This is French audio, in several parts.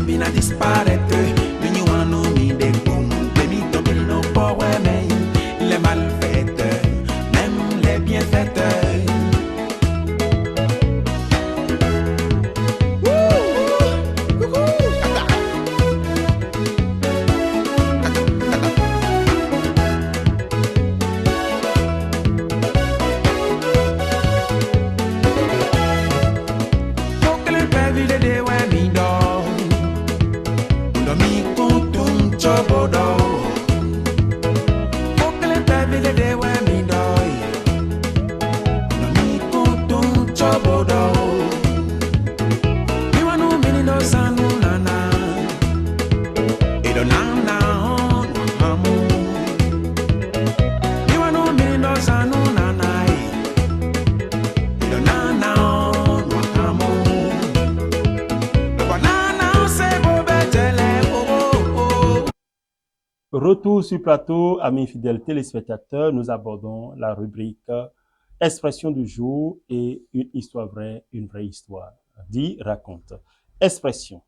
Bina disparaître, l'union nous mis des boum, des mythos nos pauvres mais les malfaiteurs, même les bienfaiteurs. Retour sur plateau, amis fidèles téléspectateurs, nous abordons la rubrique Expression du jour et une histoire vraie, une vraie histoire. Dit, raconte. Expression.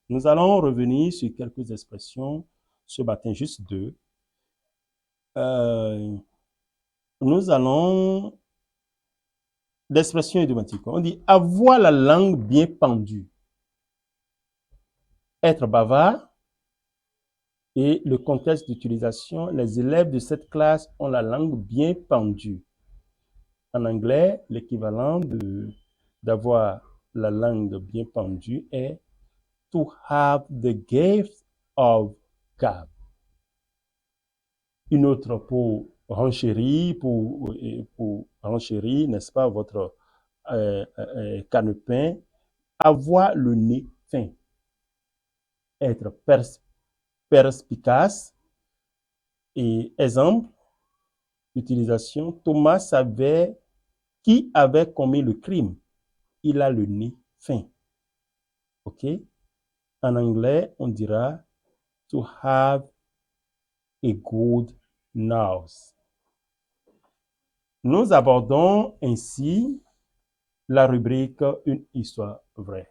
Nous allons revenir sur quelques expressions, ce matin juste deux. Nous allons d'expression idiomatique. On dit avoir la langue bien pendue. Être bavard. Et le contexte d'utilisation, les élèves de cette classe ont la langue bien pendue. En anglais, l'équivalent d'avoir la langue bien pendue est to have the gift of gab. Une autre pour renchérir, n'est-ce pas, votre canepin, avoir le nez fin, être perspicace. Et exemple d'utilisation, Thomas savait qui avait commis le crime. Il a le nez fin. OK? En anglais, on dira to have a good nose. Nous abordons ainsi la rubrique Une histoire vraie.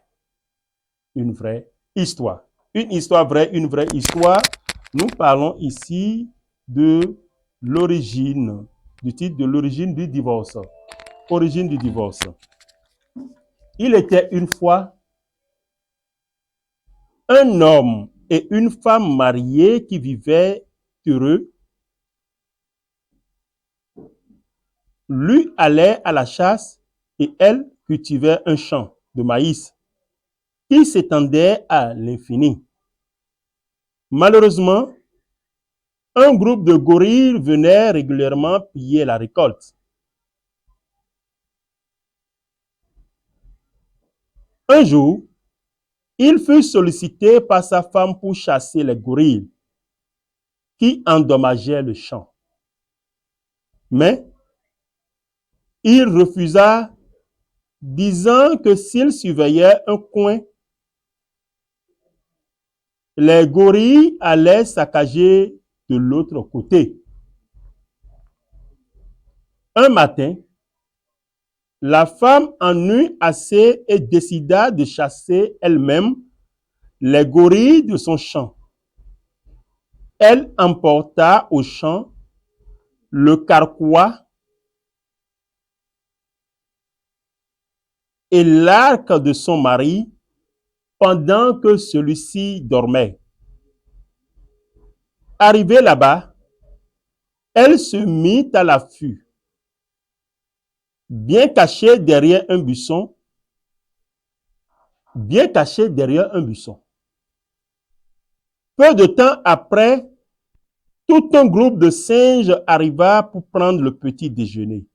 Une vraie histoire. Une histoire vraie, une vraie histoire. Nous parlons ici de l'origine, du titre de l'origine du divorce. Origine du divorce. Il était une fois un homme et une femme mariés qui vivaient heureux. Lui allait à la chasse et elle cultivait un champ de maïs qui s'étendait à l'infini. Malheureusement, un groupe de gorilles venait régulièrement piller la récolte. Un jour, il fut sollicité par sa femme pour chasser les gorilles qui endommageaient le champ. Mais il refusa, disant que s'il surveillait un coin, les gorilles allaient saccager de l'autre côté. Un matin, la femme en eut assez et décida de chasser elle-même les gorilles de son champ. Elle emporta au champ le carquois et l'arc de son mari pendant que celui-ci dormait. Arrivée là-bas, elle se mit à l'affût. Bien cachée derrière un buisson. Peu de temps après, tout un groupe de singes arriva pour prendre le petit déjeuner.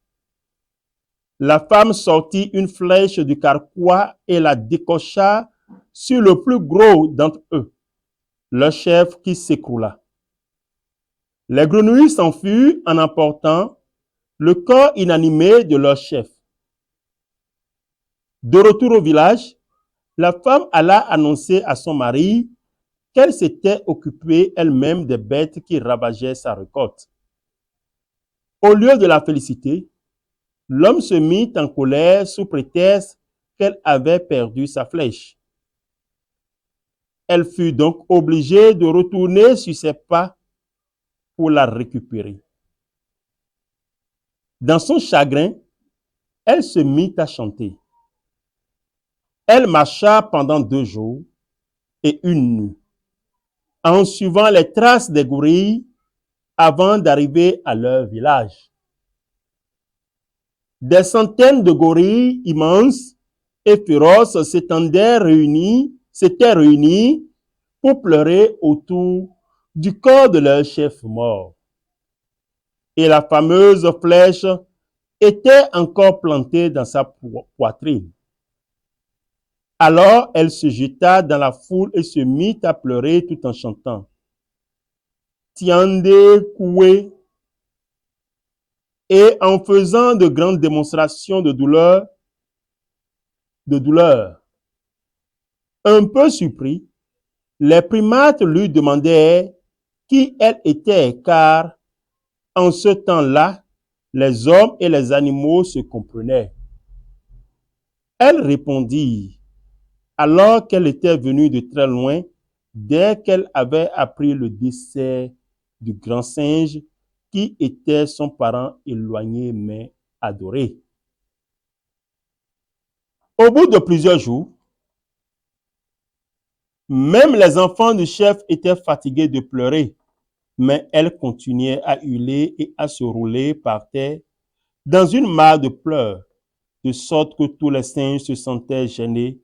La femme sortit une flèche du carquois et la décocha sur le plus gros d'entre eux, le chef qui s'écroula. Les grenouilles s'enfuirent en emportant le corps inanimé de leur chef. De retour au village, la femme alla annoncer à son mari qu'elle s'était occupée elle-même des bêtes qui ravageaient sa récolte. Au lieu de la féliciter, l'homme se mit en colère sous prétexte qu'elle avait perdu sa flèche. Elle fut donc obligée de retourner sur ses pas pour la récupérer. Dans son chagrin, elle se mit à chanter. Elle marcha pendant 2 jours et 1 nuit, en suivant les traces des gorilles avant d'arriver à leur village. Des centaines de gorilles immenses et féroces s'étaient réunis pour pleurer autour du corps de leur chef mort. Et la fameuse flèche était encore plantée dans sa poitrine. Alors elle se jeta dans la foule et se mit à pleurer tout en chantant. Tiande Koué. Et en faisant de grandes démonstrations de douleur. Un peu surpris, les primates lui demandaient qui elle était, car en ce temps-là, les hommes et les animaux se comprenaient. Elle répondit, alors qu'elle était venue de très loin, dès qu'elle avait appris le décès du grand singe, qui était son parent éloigné mais adoré. Au bout de plusieurs jours, même les enfants du chef étaient fatigués de pleurer, mais elle continuait à hurler et à se rouler par terre dans une mare de pleurs, de sorte que tous les singes se sentaient gênés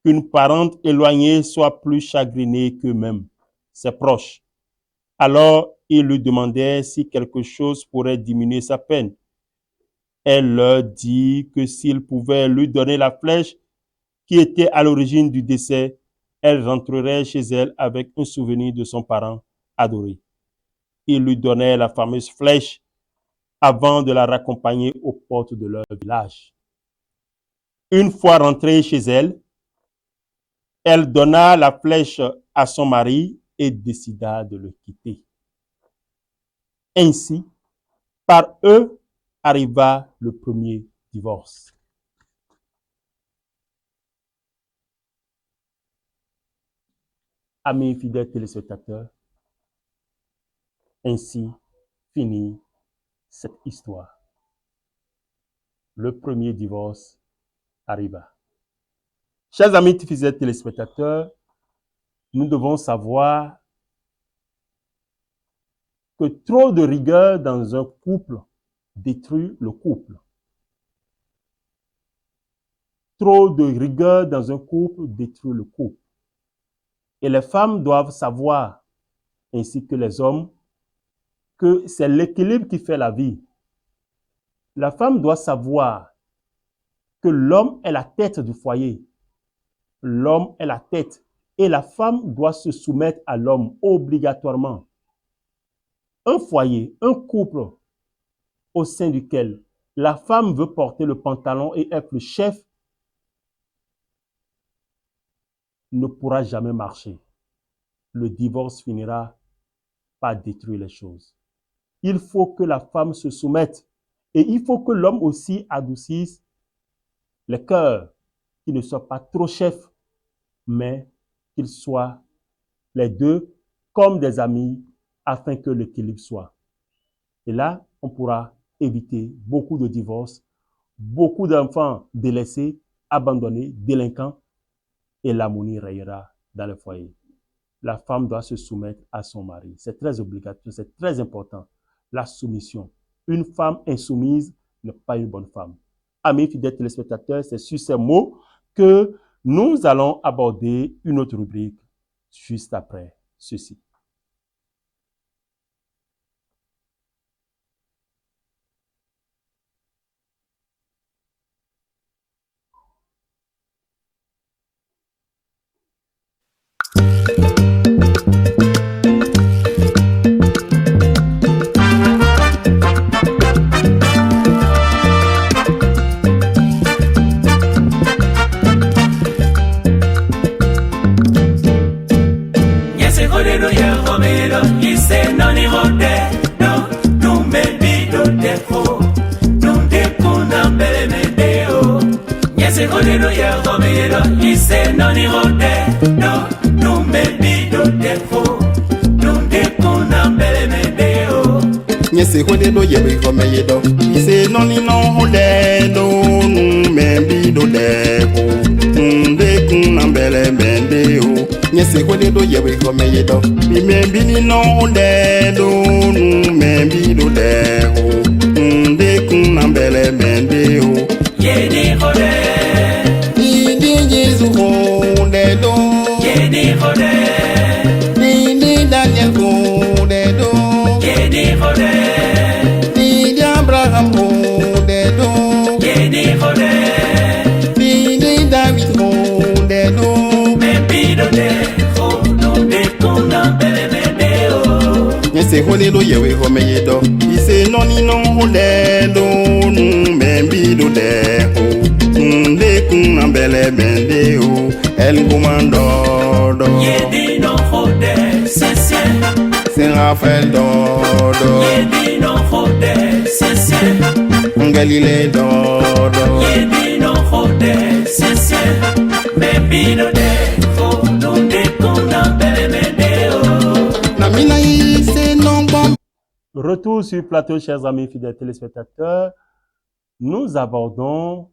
qu'une parente éloignée soit plus chagrinée qu'eux-mêmes, ses proches. Alors, ils lui demandaient si quelque chose pourrait diminuer sa peine. Elle leur dit que s'ils pouvaient lui donner la flèche qui était à l'origine du décès, elle rentrerait chez elle avec un souvenir de son parent adoré. Ils lui donnaient la fameuse flèche avant de la raccompagner aux portes de leur village. Une fois rentrée chez elle, elle donna la flèche à son mari et décida de le quitter. Ainsi, par eux arriva le premier divorce. Amis fidèles téléspectateurs, ainsi finit cette histoire. Le premier divorce arriva. Chers amis fidèles téléspectateurs, nous devons savoir que trop de rigueur dans un couple détruit le couple. Trop de rigueur dans un couple détruit le couple. Et les femmes doivent savoir, ainsi que les hommes, que c'est l'équilibre qui fait la vie. La femme doit savoir que l'homme est la tête du foyer. L'homme est la tête. Et la femme doit se soumettre à l'homme obligatoirement. Un foyer, un couple au sein duquel la femme veut porter le pantalon et être le chef ne pourra jamais marcher. Le divorce finira par détruire les choses. Il faut que la femme se soumette et il faut que l'homme aussi adoucisse les cœurs, qu'il ne soit pas trop chef, mais qu'ils soient les deux comme des amis afin que l'équilibre soit. Et là, on pourra éviter beaucoup de divorces, beaucoup d'enfants délaissés, abandonnés, délinquants, et l'harmonie règnera dans le foyer. La femme doit se soumettre à son mari. C'est très obligatoire, c'est très important. La soumission. Une femme insoumise n'est pas une bonne femme. Amis fidèles téléspectateurs, c'est sur ces mots que nous allons aborder une autre rubrique juste après ceci. Hallelujah. Nyese kone do yebe kome yedo. Ise noni no de do membi do de o. De kun ambele bende o. Nyese kone do yebe kome yedo. Membi ni no de do membi do de o. De kun ambele bende o. Yedi Hode, Idi Jesu ho de do. Yedi Hode, Idi Daniel ho de do. Yedi Hode, Idi Abraham ho de do. Yedi Hode, Idi David ho de do. Membido de Hono de Kuna Belemedeo. Nyese ho de do yewe ho me yedo. Ise noni no ho de do membi do de ho. De kuna bele bende o. El comando do. Yedi no Hode, Sensei. Saint Raphaël do do. Yedi no Hode, Sensei. Galilée do do. Yedi no Hode, Sensei. Membido de Hono de Kuna Belemedeo. Na mina ise non bon. Retour sur le plateau, chers amis fidèles téléspectateurs. Nous abordons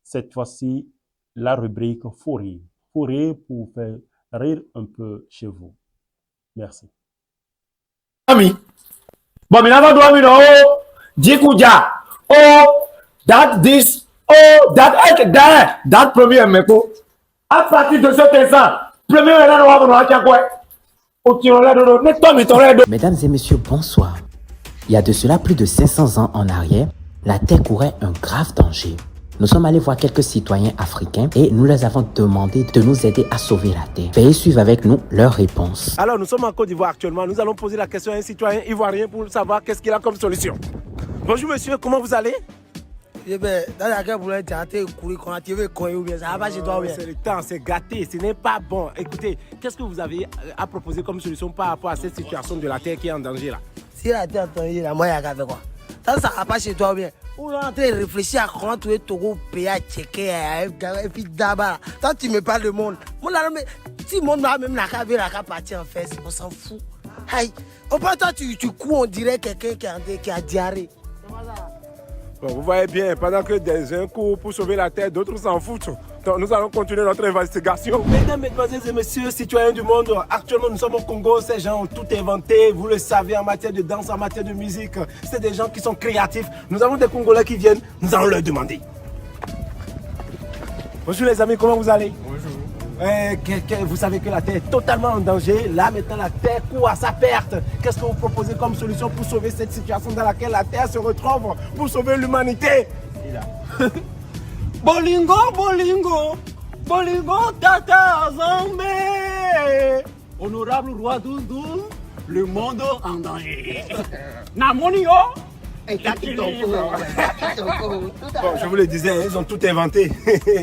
cette fois-ci la rubrique Faut rire. Faut rire pour faire rire un peu chez vous. Merci. Ami. But me never do me no. Jikuja. Oh, that this. Oh, that premier meko. À partir de cet instant, premier là no wa no quoi. O ti on là do ne to mi to re do. Mesdames et messieurs, bonsoir. Il y a de cela plus de 500 ans en arrière, la Terre courait un grave danger. Nous sommes allés voir quelques citoyens africains et nous leur avons demandé de nous aider à sauver la Terre. Veuillez suivre avec nous leurs réponses. Alors, nous sommes en Côte d'Ivoire actuellement. Nous allons poser la question à un citoyen ivoirien pour savoir qu'est-ce qu'il a comme solution. Bonjour monsieur, comment vous allez? C'est le temps, c'est gâté, ce n'est pas bon. Écoutez, qu'est-ce que vous avez à proposer comme solution par rapport à cette situation de la Terre qui est en danger là? Si la terre est en danger, moi, il y a qu'à faire quoi? Ça va pas chez toi ou bien? On est en train de réfléchir à comment trouver Togo, pays à checker, et puis d'abord. Toi, tu me parles de monde. Si le monde va même la cave, la cave partir en fait, on s'en fout. Hey, au pas toi, tu couds, on dirait quelqu'un qui a diarrhée. Bon, vous voyez bien, pendant que des uns courent pour sauver la Terre, d'autres s'en foutent. Donc nous allons continuer notre investigation. Mesdames, mesdemoiselles et messieurs, citoyens du monde, actuellement nous sommes au Congo, ces gens ont tout inventé, vous le savez, en matière de danse, en matière de musique. C'est des gens qui sont créatifs. Nous avons des Congolais qui viennent, nous allons leur demander. Bonjour les amis, comment vous allez? Bonjour. Vous savez que la Terre est totalement en danger. Là maintenant la Terre court à sa perte. Qu'est-ce que vous proposez comme solution pour sauver cette situation dans laquelle la Terre se retrouve, pour sauver l'humanité? Bolingo, bolingo, bolingo, tata zambé. Honorable roi Doudou, le monde en danger. Namonio. Bon, je vous le disais, ils ont tout inventé.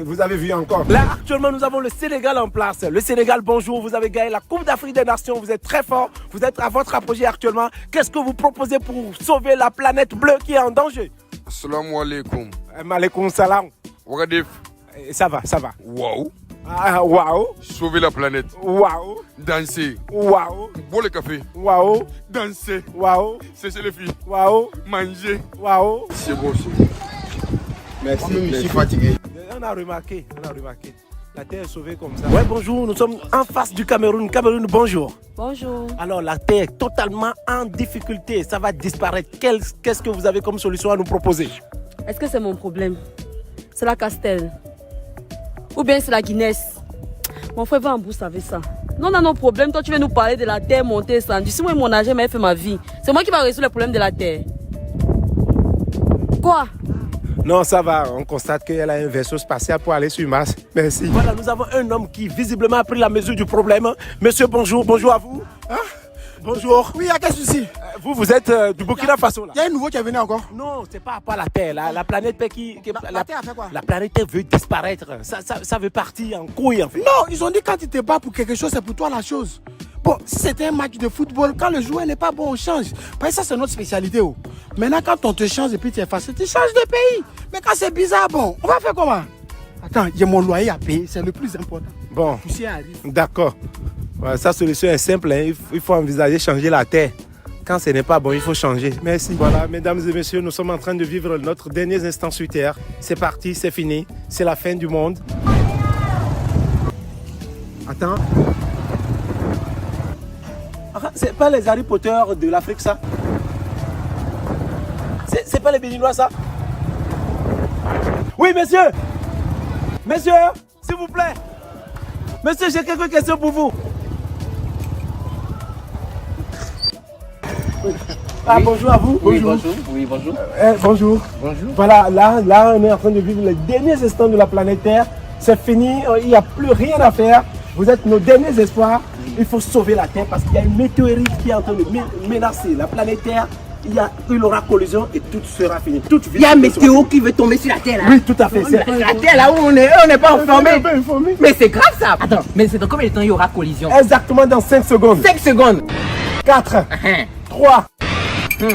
Vous avez vu encore. Là, actuellement, nous avons le Sénégal en place. Le Sénégal, bonjour. Vous avez gagné la Coupe d'Afrique des Nations. Vous êtes très fort. Vous êtes à votre apogée actuellement. Qu'est-ce que vous proposez pour sauver la planète bleue qui est en danger? Assalamu alaikum. Malekoum salam. Wagadif. Ça va, ça va. Waouh. Ah, waouh. Sauver la planète. Waouh. Danser. Waouh. Boire le café. Waouh. Danser. Waouh. Sécher les filles. Waouh. Manger. Waouh. C'est bon aussi. Merci. Je suis fatigué. On a remarqué, on a remarqué. La Terre est sauvée comme ça. Ouais, bonjour, nous sommes en face du Cameroun. Cameroun, bonjour. Bonjour. Alors, la Terre est totalement en difficulté. Ça va disparaître. Qu'est-ce que vous avez comme solution à nous proposer? Est-ce que c'est mon problème? C'est la Castel. Ou bien c'est la Guinness? Mon frère va en bourse avec ça. Non, on a nos problèmes. Toi, tu veux nous parler de la Terre montée sans. Si moi, mon âge, j'ai fait ma vie. C'est moi qui va résoudre les problèmes de la Terre. Quoi? Non, ça va. On constate qu'elle a un vaisseau spatial pour aller sur Mars. Merci. Voilà, nous avons un homme qui visiblement a pris la mesure du problème. Monsieur, bonjour. Bonjour à vous. Hein? Bonjour. Oui, il y a quel souci? Vous êtes du Burkina Faso là. Il y a un nouveau qui est venu encore. Non, c'est pas la Terre. La planète qui la Terre a fait quoi? La planète veut disparaître. Ça veut partir en couille en fait. Non, ils ont dit quand tu te bats pour quelque chose, c'est pour toi la chose. Bon, si c'était un match de football, quand le joueur n'est pas bon, on change. Parce que ça, c'est notre spécialité. Oh. Maintenant, quand on te change et puis tu es facile, tu changes de pays. Mais quand c'est bizarre, bon, on va faire comment? Attends, il y a mon loyer à payer, c'est le plus important. Bon, Poussière arrive. d'accord. Ouais, sa solution est simple. Hein. Il faut envisager changer la Terre. Quand ce n'est pas bon, il faut changer. Merci. Voilà, mesdames et messieurs, nous sommes en train de vivre notre dernier instant sur Terre. C'est parti, c'est fini. C'est la fin du monde. Attends. C'est pas les Harry Potter de l'Afrique, ça? C'est pas les Béninois, ça? Oui, monsieur! Monsieur, s'il vous plaît! Monsieur, j'ai quelques questions pour vous. Ah, oui. Bonjour à vous. Oui, bonjour. Bonjour. Oui, bonjour. Bonjour. Bonjour. Voilà, là, on est en train de vivre les derniers instants de la planète Terre. C'est fini, il n'y a plus rien à faire. Vous êtes nos derniers espoirs. Il faut sauver la Terre parce qu'il y a une météorite qui est en train de menacer la planète Terre. Il aura collision et tout sera fini. Il y a un météo qui veut tomber sur la Terre là. Oui, tout à fait. C'est la Terre là où on n'est pas informé. Mais c'est grave ça. Attends, mais c'est dans combien de temps il y aura collision? Exactement dans 5 secondes. 5 secondes. 4, 3, 2,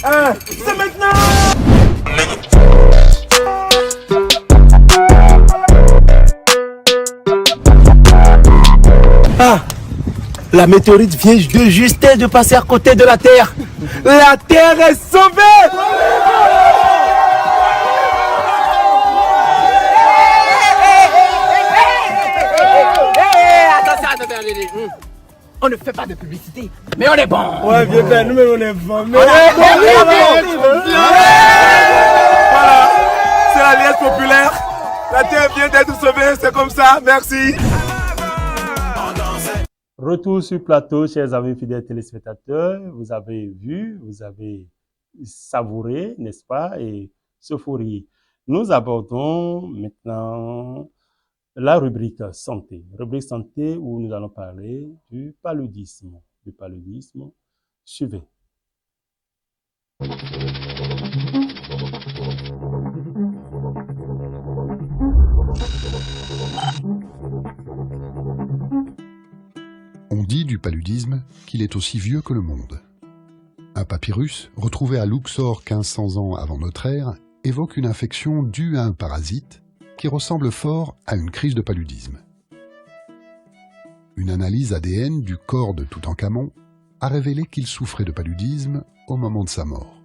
1. C'est maintenant! Ah! La météorite vient de juste de passer à côté de la Terre. La Terre est sauvée! Attention. On ne fait pas de publicité, mais on est bon. Ouais, bien fait, nous on est bon. Voilà, c'est l'alliance populaire. La Terre vient d'être sauvée, c'est comme ça. Merci. Retour sur plateau, chers amis fidèles téléspectateurs. Vous avez vu, vous avez savouré, n'est-ce pas, et euphorie. Nous abordons maintenant la rubrique santé. Rubrique santé où nous allons parler du paludisme. Suivez. On dit du paludisme qu'il est aussi vieux que le monde. Un papyrus, retrouvé à Luxor 1500 ans avant notre ère, évoque une infection due à un parasite qui ressemble fort à une crise de paludisme. Une analyse ADN du corps de Toutankhamon a révélé qu'il souffrait de paludisme au moment de sa mort.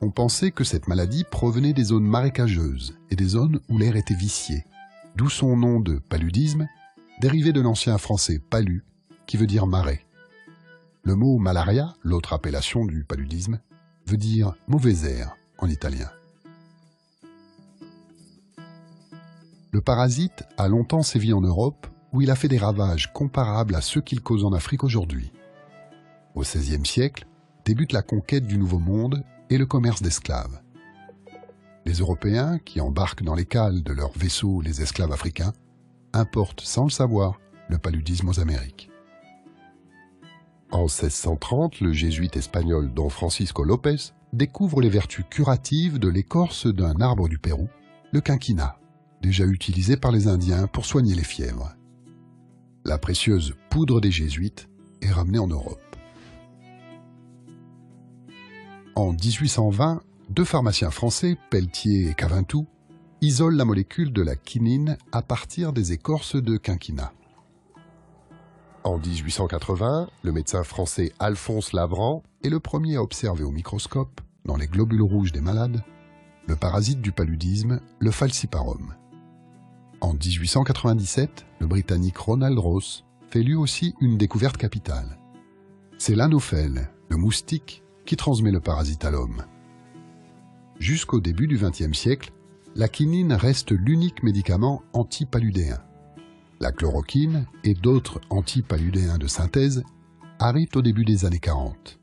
On pensait que cette maladie provenait des zones marécageuses et des zones où l'air était vicié, d'où son nom de paludisme, dérivé de l'ancien français palu, qui veut dire marais. Le mot malaria, l'autre appellation du paludisme, veut dire mauvais air en italien. Le parasite a longtemps sévi en Europe, où il a fait des ravages comparables à ceux qu'il cause en Afrique aujourd'hui. Au XVIe siècle, débute la conquête du Nouveau Monde et le commerce d'esclaves. Les Européens, qui embarquent dans les cales de leurs vaisseaux les esclaves africains, importent sans le savoir le paludisme aux Amériques. En 1630, le jésuite espagnol Don Francisco López découvre les vertus curatives de l'écorce d'un arbre du Pérou, le quinquina, déjà utilisé par les Indiens pour soigner les fièvres. La précieuse poudre des jésuites est ramenée en Europe. En 1820, deux pharmaciens français, Pelletier et Cavintou, isolent la molécule de la quinine à partir des écorces de quinquina. En 1880, le médecin français Alphonse Lavrant est le premier à observer au microscope, dans les globules rouges des malades, le parasite du paludisme, le falciparum. En 1897, le Britannique Ronald Ross fait lui aussi une découverte capitale. C'est l'anophèle, le moustique, qui transmet le parasite à l'homme. Jusqu'au début du XXe siècle, la quinine reste l'unique médicament antipaludéen. La chloroquine et d'autres antipaludéens de synthèse arrivent au début des années 40.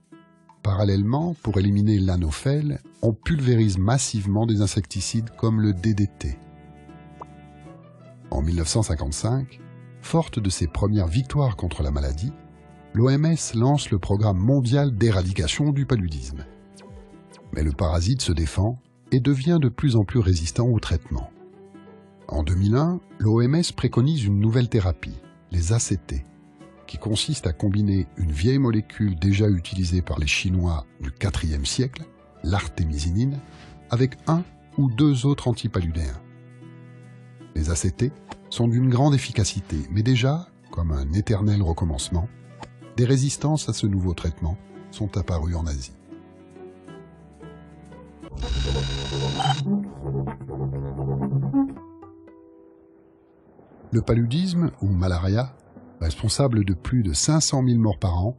Parallèlement, pour éliminer l'anophèle, on pulvérise massivement des insecticides comme le DDT. En 1955, forte de ses premières victoires contre la maladie, l'OMS lance le programme mondial d'éradication du paludisme. Mais le parasite se défend et devient de plus en plus résistant au traitement. En 2001, l'OMS préconise une nouvelle thérapie, les ACT, qui consiste à combiner une vieille molécule déjà utilisée par les Chinois du IVe siècle, l'artémisinine, avec un ou deux autres antipaludéens. Les ACT sont d'une grande efficacité, mais déjà, comme un éternel recommencement, des résistances à ce nouveau traitement sont apparues en Asie. Le paludisme, ou malaria, responsable de plus de 500 000 morts par an,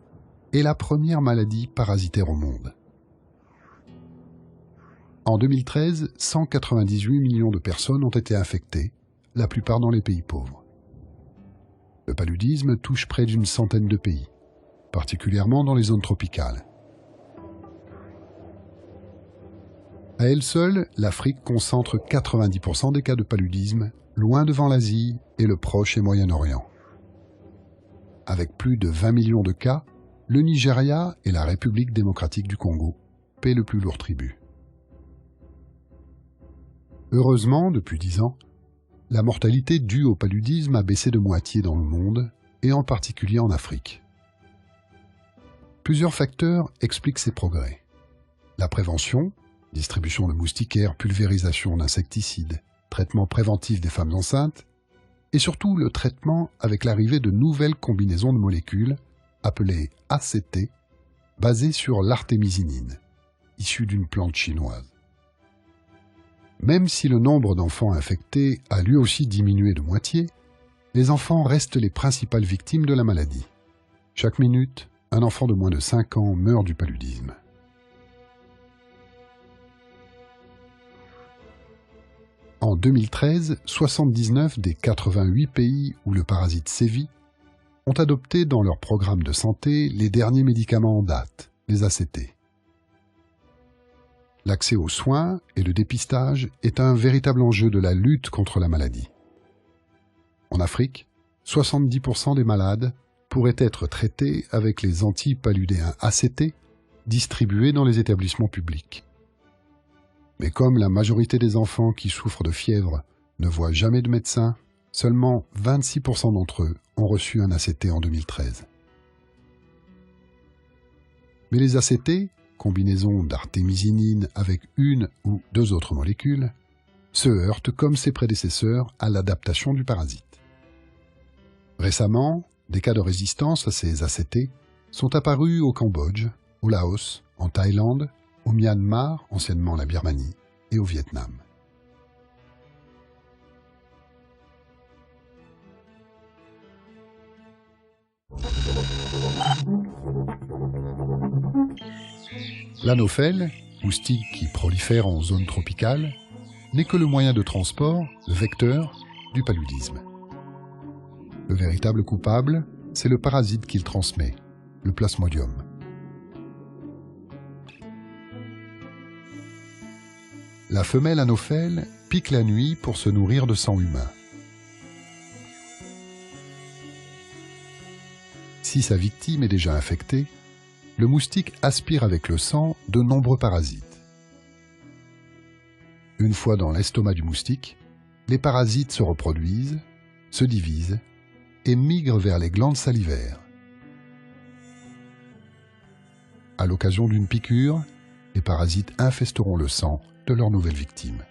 est la première maladie parasitaire au monde. En 2013, 198 millions de personnes ont été infectées, la plupart dans les pays pauvres. Le paludisme touche près d'une centaine de pays, particulièrement dans les zones tropicales. À elle seule, l'Afrique concentre 90% des cas de paludisme, loin devant l'Asie et le Proche et Moyen-Orient. Avec plus de 20 millions de cas, le Nigeria et la République démocratique du Congo paient le plus lourd tribut. Heureusement, depuis 10 ans, la mortalité due au paludisme a baissé de moitié dans le monde, et en particulier en Afrique. Plusieurs facteurs expliquent ces progrès. La prévention, distribution de moustiquaires, pulvérisation d'insecticides, traitement préventif des femmes enceintes, et surtout le traitement avec l'arrivée de nouvelles combinaisons de molécules, appelées ACT, basées sur l'artémisinine, issue d'une plante chinoise. Même si le nombre d'enfants infectés a lui aussi diminué de moitié, les enfants restent les principales victimes de la maladie. Chaque minute, un enfant de moins de 5 ans meurt du paludisme. En 2013, 79 des 88 pays où le parasite sévit ont adopté dans leur programme de santé les derniers médicaments en date, les ACT. L'accès aux soins et le dépistage est un véritable enjeu de la lutte contre la maladie. En Afrique, 70% des malades pourraient être traités avec les antipaludéens ACT distribués dans les établissements publics. Mais comme la majorité des enfants qui souffrent de fièvre ne voient jamais de médecin, seulement 26% d'entre eux ont reçu un ACT en 2013. Mais les ACT, combinaison d'artémisinine avec une ou deux autres molécules, se heurtent comme ses prédécesseurs à l'adaptation du parasite. Récemment, des cas de résistance à ces ACT sont apparus au Cambodge, au Laos, en Thaïlande, au Myanmar, anciennement la Birmanie, et au Vietnam. L'anophèle, moustique qui prolifère en zone tropicale, n'est que le moyen de transport, le vecteur, du paludisme. Le véritable coupable, c'est le parasite qu'il transmet, le plasmodium. La femelle anophèle pique la nuit pour se nourrir de sang humain. Si sa victime est déjà infectée, le moustique aspire avec le sang de nombreux parasites. Une fois dans l'estomac du moustique, les parasites se reproduisent, se divisent et migrent vers les glandes salivaires. À l'occasion d'une piqûre, les parasites infesteront le sang de leur nouvelle victime.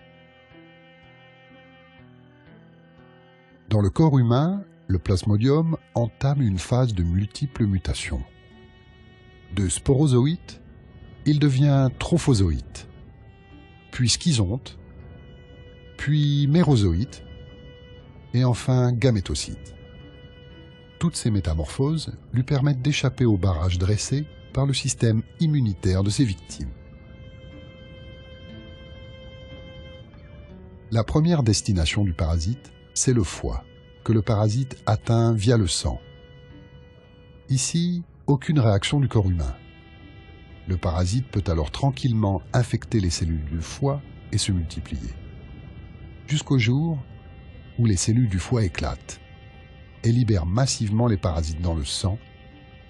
Dans le corps humain, le plasmodium entame une phase de multiples mutations. De sporozoïte, il devient trophozoïte, puis schizonte, puis mérozoïte, et enfin gamétocyte. Toutes ces métamorphoses lui permettent d'échapper au barrage dressé par le système immunitaire de ses victimes. La première destination du parasite, c'est le foie, que le parasite atteint via le sang. Ici, aucune réaction du corps humain. Le parasite peut alors tranquillement infecter les cellules du foie et se multiplier. Jusqu'au jour où les cellules du foie éclatent et libèrent massivement les parasites dans le sang,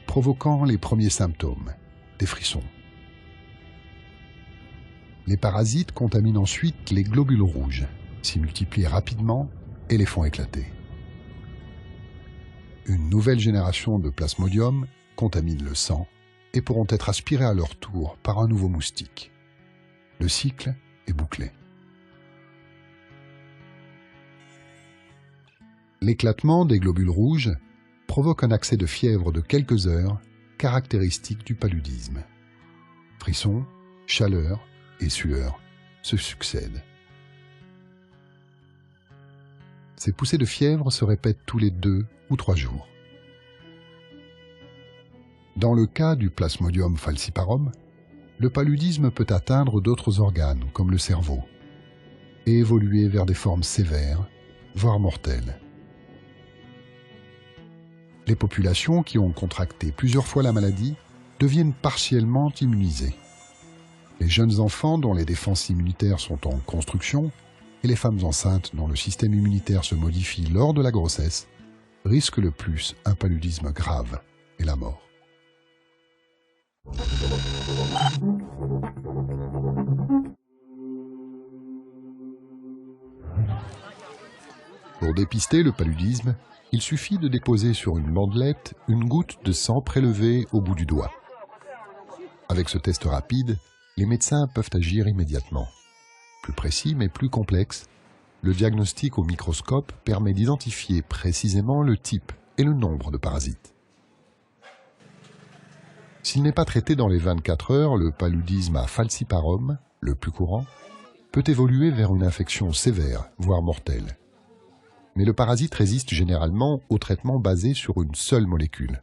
provoquant les premiers symptômes, des frissons. Les parasites contaminent ensuite les globules rouges, s'y multiplient rapidement et les font éclater. Une nouvelle génération de plasmodium contamine le sang et pourront être aspirés à leur tour par un nouveau moustique. Le cycle est bouclé. L'éclatement des globules rouges provoque un accès de fièvre de quelques heures, caractéristique du paludisme. Frissons, chaleur et sueur se succèdent. Ces poussées de fièvre se répètent tous les 2 ou 3 jours. Dans le cas du Plasmodium falciparum, le paludisme peut atteindre d'autres organes, comme le cerveau, et évoluer vers des formes sévères, voire mortelles. Les populations qui ont contracté plusieurs fois la maladie deviennent partiellement immunisées. Les jeunes enfants dont les défenses immunitaires sont en construction et les femmes enceintes dont le système immunitaire se modifie lors de la grossesse risquent le plus un paludisme grave et la mort. Pour dépister le paludisme, il suffit de déposer sur une bandelette une goutte de sang prélevée au bout du doigt. Avec ce test rapide, les médecins peuvent agir immédiatement. Plus précis mais plus complexe, le diagnostic au microscope permet d'identifier précisément le type et le nombre de parasites. S'il n'est pas traité dans les 24 heures, le paludisme à falciparum, le plus courant, peut évoluer vers une infection sévère, voire mortelle. Mais le parasite résiste généralement au traitement basé sur une seule molécule.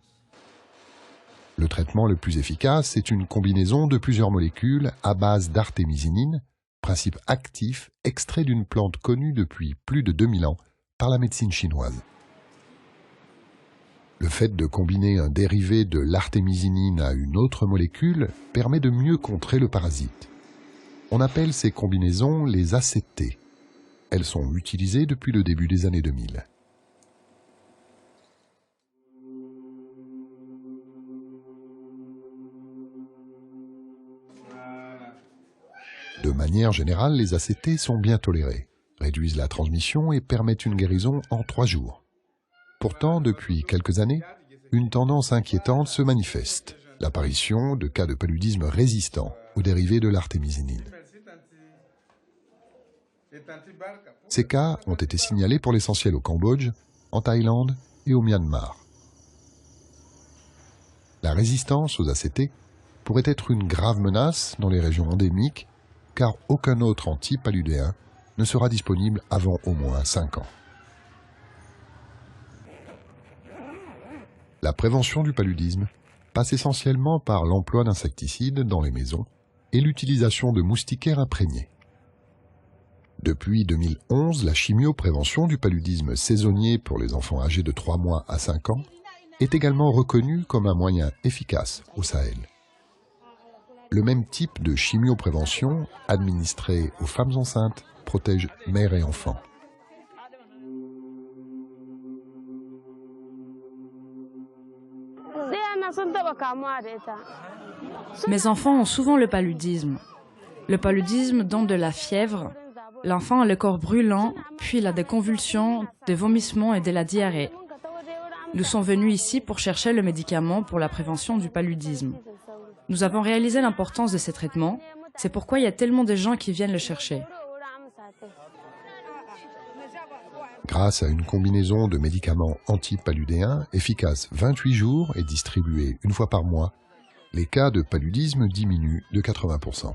Le traitement le plus efficace est une combinaison de plusieurs molécules à base d'artémisinine, principe actif extrait d'une plante connue depuis plus de 2000 ans par la médecine chinoise. Le fait de combiner un dérivé de l'artémisinine à une autre molécule permet de mieux contrer le parasite. On appelle ces combinaisons les ACT. Elles sont utilisées depuis le début des années 2000. De manière générale, les ACT sont bien tolérés, réduisent la transmission et permettent une guérison en 3 jours. Pourtant, depuis quelques années, une tendance inquiétante se manifeste, l'apparition de cas de paludisme résistants aux dérivés de l'artémisinine. Ces cas ont été signalés pour l'essentiel au Cambodge, en Thaïlande et au Myanmar. La résistance aux ACT pourrait être une grave menace dans les régions endémiques, car aucun autre antipaludéen ne sera disponible avant au moins 5 ans. La prévention du paludisme passe essentiellement par l'emploi d'insecticides dans les maisons et l'utilisation de moustiquaires imprégnés. Depuis 2011, la chimioprévention du paludisme saisonnier pour les enfants âgés de 3 mois à 5 ans est également reconnue comme un moyen efficace au Sahel. Le même type de chimioprévention, administrée aux femmes enceintes, protège mères et enfants. Mes enfants ont souvent le paludisme. Le paludisme donne de la fièvre. L'enfant a le corps brûlant, puis il a des convulsions, des vomissements et de la diarrhée. Nous sommes venus ici pour chercher le médicament pour la prévention du paludisme. Nous avons réalisé l'importance de ces traitements. C'est pourquoi il y a tellement de gens qui viennent le chercher. Grâce à une combinaison de médicaments antipaludéens efficaces 28 jours et distribués une fois par mois, les cas de paludisme diminuent de 80%.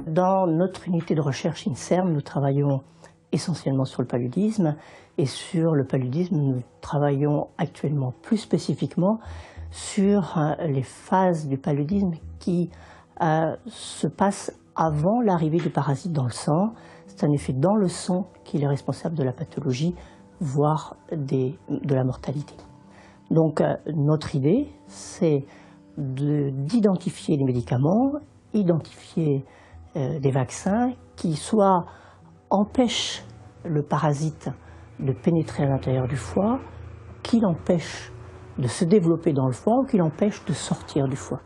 Dans notre unité de recherche INSERM, nous travaillons essentiellement sur le paludisme. Et sur le paludisme, nous travaillons actuellement plus spécifiquement sur les phases du paludisme qui se passent avant l'arrivée du parasite dans le sang. C'est un effet dans le sang qui est responsable de la pathologie, voire de la mortalité. Donc notre idée, c'est d'identifier les médicaments, identifier des vaccins qui soit empêchent le parasite de pénétrer à l'intérieur du foie, qui l'empêche de se développer dans le foie ou qui l'empêche de sortir du foie.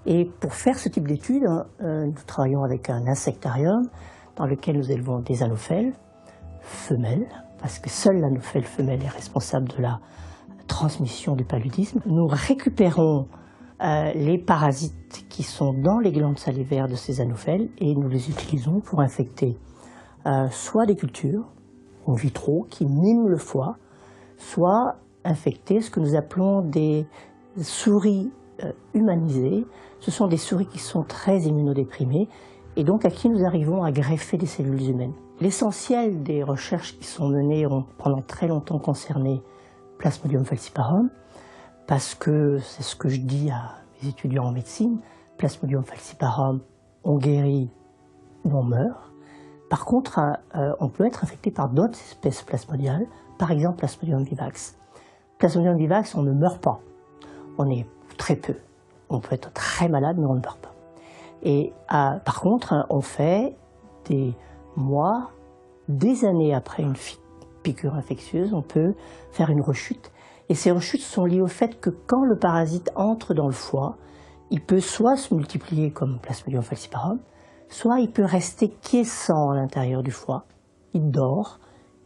Et pour faire ce type d'études, nous travaillons avec un insectarium dans lequel nous élevons des anophèles femelles, parce que seule l'anophèle femelle est responsable de la transmission du paludisme. Nous récupérons les parasites qui sont dans les glandes salivaires de ces anophèles et nous les utilisons pour infecter soit des cultures in vitro qui miment le foie, soit infecter ce que nous appelons des souris humanisées. Ce sont des souris qui sont très immunodéprimées et donc à qui nous arrivons à greffer des cellules humaines. L'essentiel des recherches qui sont menées ont pendant très longtemps concerné Plasmodium falciparum, parce que c'est ce que je dis à mes étudiants en médecine, Plasmodium falciparum, on guérit ou on meurt. Par contre, on peut être infecté par d'autres espèces plasmodiales, par exemple Plasmodium vivax. Plasmodium vivax, on ne meurt pas. On est très peu. On peut être très malade, mais on ne meurt pas. Et par contre, on fait des mois, des années après une piqûre infectieuse, on peut faire une rechute. Et ces rechutes sont liées au fait que quand le parasite entre dans le foie, il peut soit se multiplier comme Plasmodium falciparum, soit il peut rester quiescent à l'intérieur du foie. Il dort,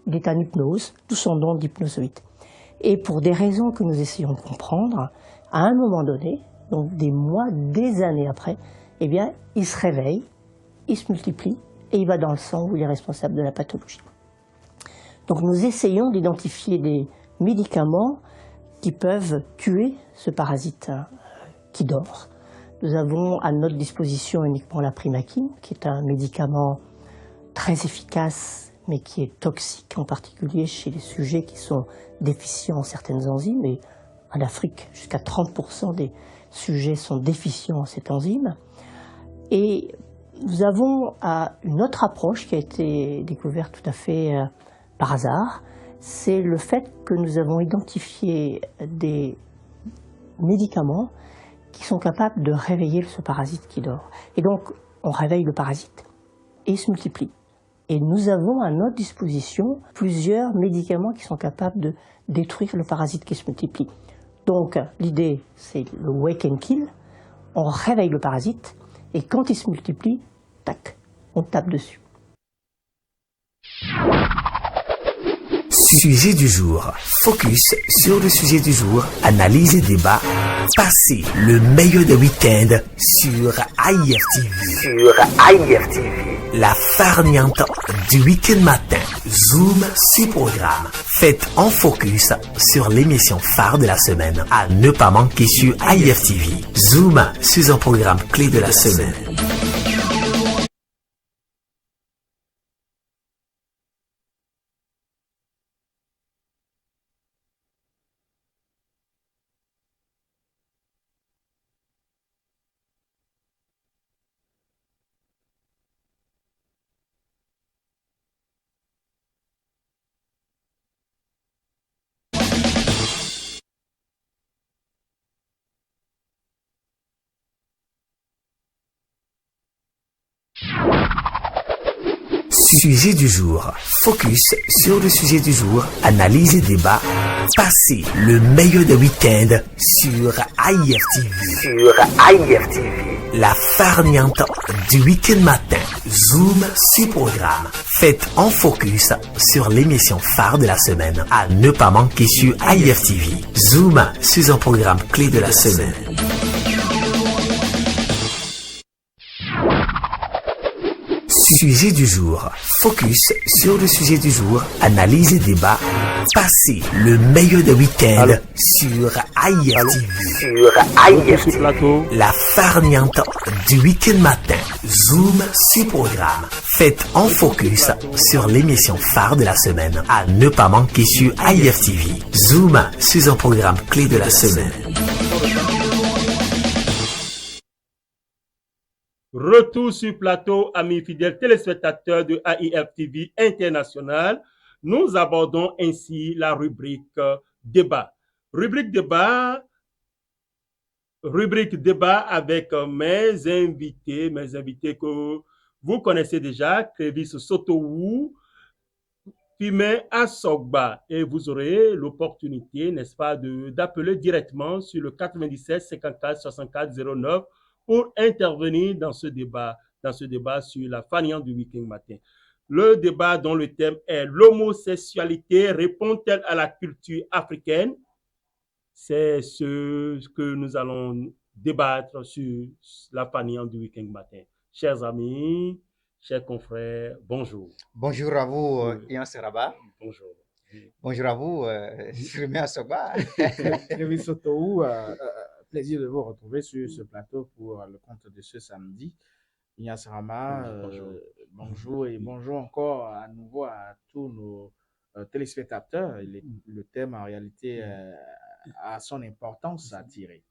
il est en hypnose, d'où son nom d'hypnozoïde. Et pour des raisons que nous essayons de comprendre, à un moment donné, donc des mois, des années après, eh bien, il se réveille, il se multiplie et il va dans le sang où il est responsable de la pathologie. Donc nous essayons d'identifier des médicaments qui peuvent tuer ce parasite qui dort. Nous avons à notre disposition uniquement la primaquine, qui est un médicament très efficace, mais qui est toxique, en particulier chez les sujets qui sont déficients en certaines enzymes. Et en Afrique, jusqu'à 30% des sujets sont déficients en cette enzyme. Et nous avons une autre approche qui a été découverte tout à fait par hasard, c'est le fait que nous avons identifié des médicaments qui sont capables de réveiller ce parasite qui dort. Et donc, on réveille le parasite et il se multiplie. Et nous avons à notre disposition plusieurs médicaments qui sont capables de détruire le parasite qui se multiplie. Donc, l'idée, c'est le wake and kill. On réveille le parasite et quand il se multiplie, tac, on tape dessus. Sujet du jour. Focus sur le sujet du jour. Analyse et débat. Passez le meilleur des week-ends sur IFTV. La farniente du week-end matin. Zoom sur programme. Faites en focus sur l'émission phare de la semaine. À ne pas manquer sur IFTV. Zoom sur un programme clé de la semaine. Sujet du jour. Focus sur le sujet du jour. Analyse et débat. Passez le meilleur des week-ends sur IFTV. La farniente du week-end matin. Zoom sur programme. Faites en focus sur l'émission phare de la semaine. À ne pas manquer sur IFTV. Zoom sur un programme clé de la semaine. Sujet du jour. Focus sur le sujet du jour. Analyse et débat. Passez le meilleur des week-ends sur IFTV. La farniente du week-end matin. Zoom sur programme. Faites en focus sur l'émission phare de la semaine. À ne pas manquer sur IFTV. Zoom sur un programme clé de la semaine. Retour sur plateau, amis fidèles téléspectateurs de AIFTV International. Nous abordons ainsi la rubrique débat. Rubrique débat avec mes invités que vous connaissez déjà, Clévis Sotowu, Fimé Assogba. Et vous aurez l'opportunité, n'est-ce pas, d'appeler directement sur le 97 54 64 09 pour intervenir dans ce débat sur la farniente du week-end matin. Le débat dont le thème est l'homosexualité répond-elle à la culture africaine? C'est ce que nous allons débattre sur la farniente du week-end matin. Chers amis, chers confrères, bonjour. Bonjour à vous, Ian Seraba. Bonjour. Bonjour à vous, Srimé Soba. Rémi Sotoou, plaisir de vous retrouver sur ce plateau pour le compte de ce samedi. Ian Seraba, bonjour et bonjour encore à nouveau à tous nos téléspectateurs. Le thème en réalité a son importance à tirer.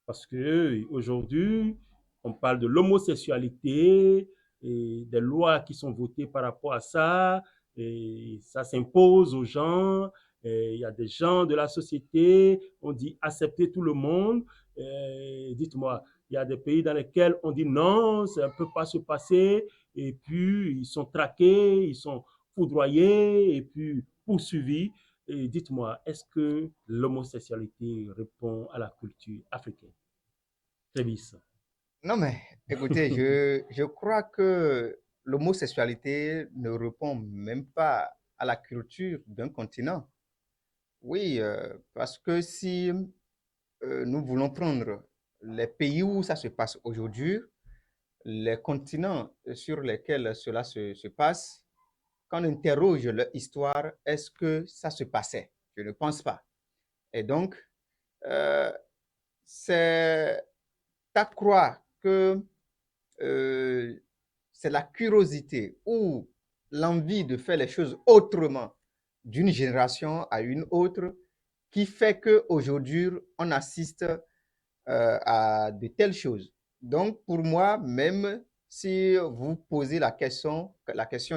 Parce que aujourd'hui, on parle de l'homosexualité et des lois qui sont votées par rapport à ça. Et ça s'impose aux gens. Il y a des gens de la société, on dit accepter tout le monde. Dites-moi, il y a des pays dans lesquels on dit non, ça ne peut pas se passer. Et puis, ils sont traqués, ils sont foudroyés et puis poursuivis. Et dites-moi, est-ce que l'homosexualité répond à la culture africaine? Trévis. Non, mais écoutez, je crois que l'homosexualité ne répond même pas à la culture d'un continent. Oui, parce que si nous voulons prendre les pays où ça se passe aujourd'hui, les continents sur lesquels cela se passe, quand on interroge leur histoire, est-ce que ça se passait? Je ne pense pas. Et donc, c'est à croire que c'est la curiosité ou l'envie de faire les choses autrement d'une génération à une autre qui fait qu'aujourd'hui, on assiste à de telles choses. Donc, pour moi, même si vous posez la question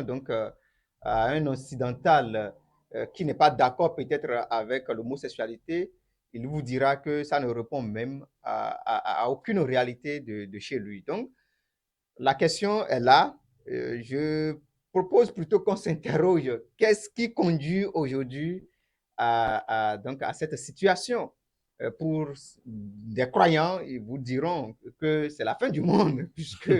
donc à un occidental qui n'est pas d'accord peut-être avec l'homosexualité, il vous dira que ça ne répond même à aucune réalité de chez lui. Donc, la question est là. Je propose plutôt qu'on s'interroge. Qu'est-ce qui conduit aujourd'hui à cette situation? Pour des croyants, ils vous diront que c'est la fin du monde, puisque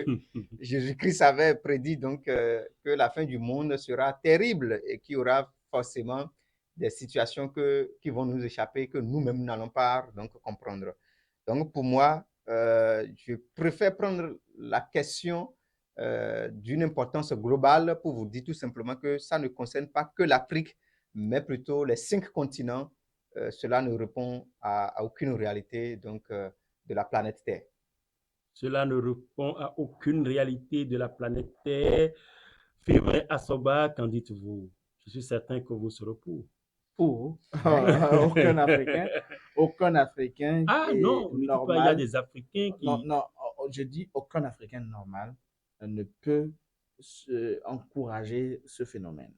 Jésus-Christ avait prédit donc que la fin du monde sera terrible et qu'il y aura forcément des situations qui vont nous échapper, que nous-mêmes n'allons pas donc comprendre. Donc pour moi, je préfère prendre la question d'une importance globale pour vous dire tout simplement que ça ne concerne pas que l'Afrique, mais plutôt les 5 continents. Cela ne répond à aucune réalité donc, de la planète Terre. Cela ne répond à aucune réalité de la planète Terre. Février Assoba, qu'en dites-vous? Je suis certain que vous serez pour. Pour aucun Africain. Aucun Africain. Ah non, normal. Il y a des Africains qui... Non, je dis aucun Africain normal ne peut encourager ce phénomène,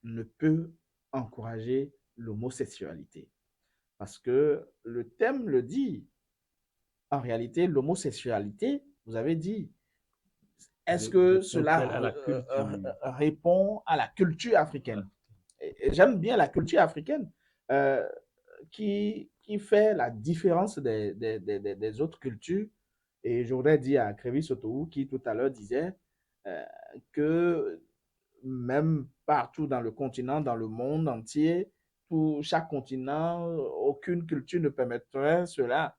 ne peut encourager l'homosexualité. Parce que le thème le dit. En réalité, l'homosexualité, vous avez dit, est-ce que cela répond à la culture africaine? Et j'aime bien la culture africaine qui fait la différence des autres cultures. Et j'aurais dit à Crévis Sotoou, qui tout à l'heure disait que même partout dans le continent, dans le monde entier, pour chaque continent, aucune culture ne permettrait cela.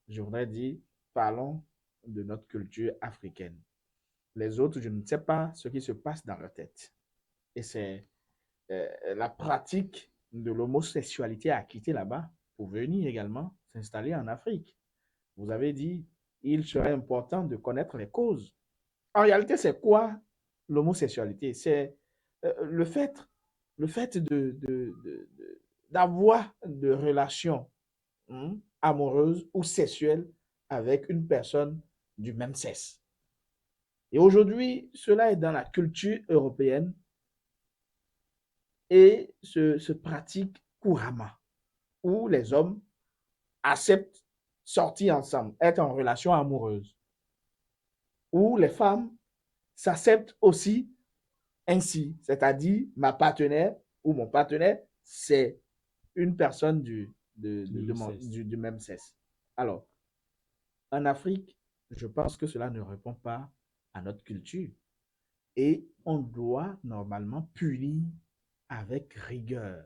Je voudrais dire, parlons de notre culture africaine. Les autres, je ne sais pas ce qui se passe dans leur tête. Et c'est la pratique de l'homosexualité à quitter là-bas pour venir également s'installer en Afrique. Vous avez dit, il serait important de connaître les causes. En réalité, c'est quoi l'homosexualité? C'est le fait d'avoir de relations amoureuses ou sexuelles avec une personne du même sexe. Et aujourd'hui, cela est dans la culture européenne et se pratique couramment, où les hommes acceptent sortir ensemble, être en relation amoureuse, où les femmes s'acceptent aussi ainsi, c'est-à-dire ma partenaire ou mon partenaire, c'est une personne du même sexe. Alors, en Afrique, je pense que cela ne répond pas à notre culture et on doit normalement punir avec rigueur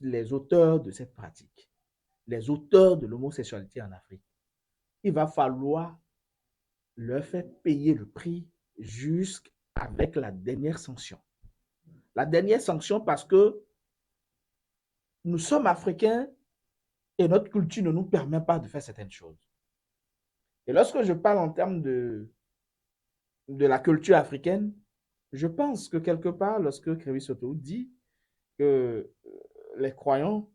les auteurs de cette pratique, les auteurs de l'homosexualité en Afrique. Il va falloir leur faire payer le prix jusqu'avec la dernière sanction. La dernière sanction parce que nous sommes africains et notre culture ne nous permet pas de faire certaines choses. Et lorsque je parle en termes de la culture africaine, je pense que quelque part, lorsque Crévis Soto dit que les croyants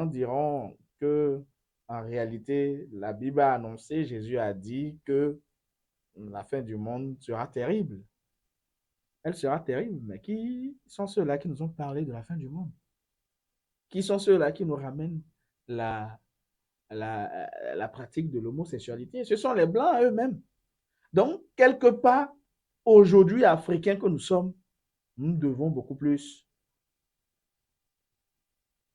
diront que en réalité, la Bible a annoncé, Jésus a dit que la fin du monde sera terrible. Elle sera terrible, mais qui sont ceux-là qui nous ont parlé de la fin du monde? Qui sont ceux-là qui nous ramènent la pratique de l'homosexualité? Ce sont les Blancs eux-mêmes. Donc, quelque part, aujourd'hui, Africains que nous sommes, nous devons beaucoup plus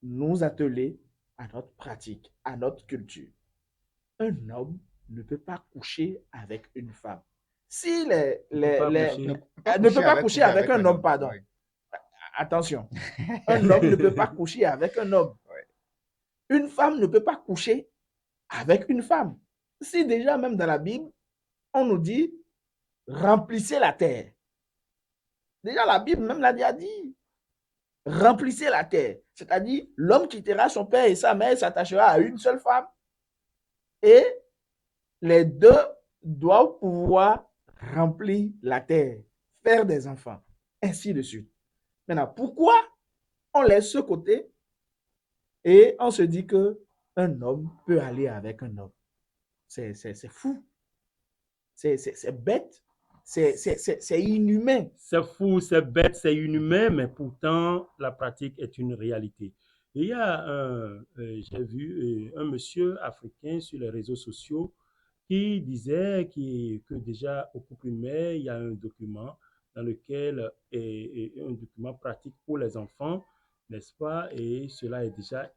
nous atteler à notre pratique, à notre culture. Un homme ne peut pas coucher avec une femme. Si ne peut pas coucher avec un homme, pardon. Oui. Attention, un homme ne peut pas coucher avec un homme. Oui. Une femme ne peut pas coucher avec une femme. Si déjà, même dans la Bible, on nous dit remplissez la terre. Déjà, la Bible même l'a déjà dit. Remplissez la terre. C'est-à-dire, l'homme quittera son père et sa mère et s'attachera à une seule femme. Et les deux doivent pouvoir remplir la terre, faire des enfants, ainsi de suite. Maintenant, pourquoi on laisse ce côté et on se dit qu'un homme peut aller avec un homme? C'est fou. C'est bête. C'est inhumain. C'est fou, c'est bête, c'est inhumain, mais pourtant, la pratique est une réalité. Il y a j'ai vu un monsieur africain sur les réseaux sociaux qui disait que déjà au cours primaire, il y a un document dans lequel est un document pratique pour les enfants, n'est-ce pas? Et cela est déjà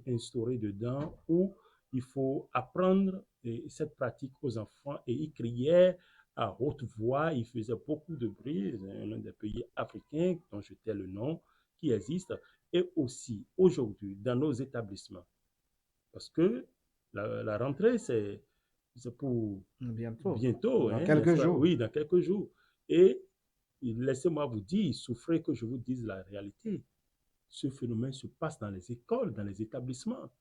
instauré dedans où il faut apprendre cette pratique aux enfants et il criait à haute voix, il faisait beaucoup de bruit, l'un des pays africains dont je tais le nom, qui existe, et aussi aujourd'hui dans nos établissements. Parce que la rentrée, c'est pour bientôt dans quelques jours. Oui, dans quelques jours. Et laissez-moi vous dire, souffrez que je vous dise la réalité. Ce phénomène se passe dans les écoles, dans les établissements.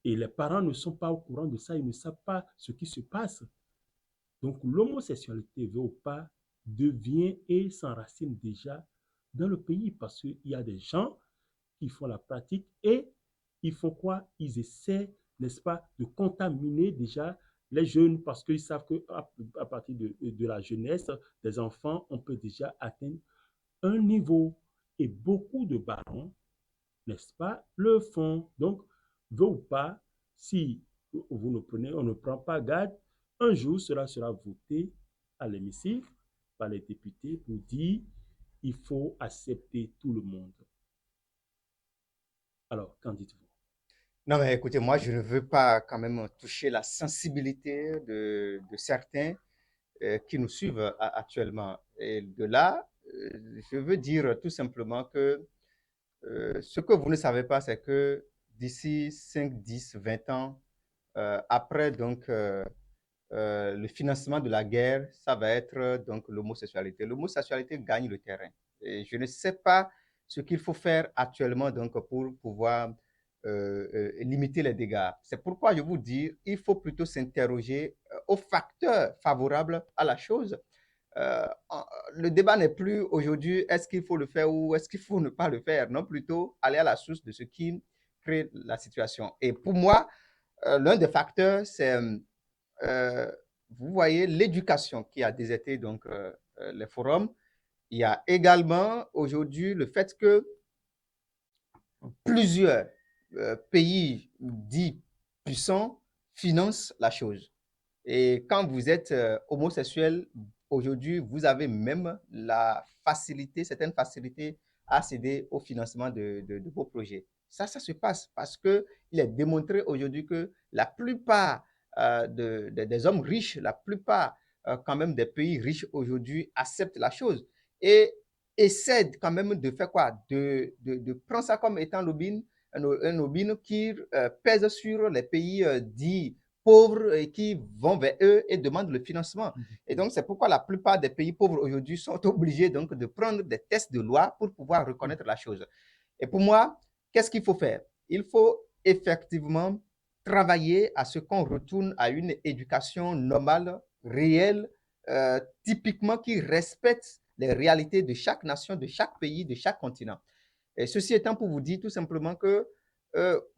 Et les parents ne sont pas au courant de ça, ils ne savent pas ce qui se passe. Donc, l'homosexualité, veut ou pas, devient et s'enracine déjà dans le pays parce qu'il y a des gens qui font la pratique et ils font quoi? Ils essaient, n'est-ce pas, de contaminer déjà les jeunes parce qu'ils savent qu'à partir de la jeunesse des enfants, on peut déjà atteindre un niveau. Et beaucoup de barons, n'est-ce pas, le font. Donc, veut ou pas, si vous ne prenez, on ne prend pas garde, un jour, cela sera voté à l'hémicycle par les députés pour dire il faut accepter tout le monde. Alors, qu'en dites-vous? Non, mais écoutez, moi, je ne veux pas quand même toucher la sensibilité de certains qui nous suivent actuellement. Et de là, je veux dire tout simplement que ce que vous ne savez pas, c'est que d'ici 5, 10, 20 ans, après donc le financement de la guerre, ça va être donc l'homosexualité. L'homosexualité gagne le terrain. Et je ne sais pas ce qu'il faut faire actuellement donc pour pouvoir limiter les dégâts. C'est pourquoi je vous dis, il faut plutôt s'interroger aux facteurs favorables à la chose. Le débat n'est plus aujourd'hui est-ce qu'il faut le faire ou est-ce qu'il faut ne pas le faire, non, plutôt aller à la source de ce qui crée la situation. Et pour moi, l'un des facteurs, c'est vous voyez l'éducation qui a déserté donc les forums. Il y a également aujourd'hui le fait que plusieurs pays dits puissants financent la chose. Et quand vous êtes homosexuel, aujourd'hui, vous avez même la facilité, certaines facilités à accéder au financement de vos projets. Ça se passe parce qu'il est démontré aujourd'hui que la plupart des hommes riches, la plupart quand même des pays riches aujourd'hui acceptent la chose et essaient quand même de faire quoi? De prendre ça comme étant un aubine qui pèse sur les pays dits pauvres qui vont vers eux et demandent le financement. Et donc, c'est pourquoi la plupart des pays pauvres aujourd'hui sont obligés donc de prendre des tests de loi pour pouvoir reconnaître la chose. Et pour moi, qu'est-ce qu'il faut faire? Il faut effectivement travailler à ce qu'on retourne à une éducation normale, réelle, typiquement qui respecte les réalités de chaque nation, de chaque pays, de chaque continent. Et ceci étant pour vous dire tout simplement que,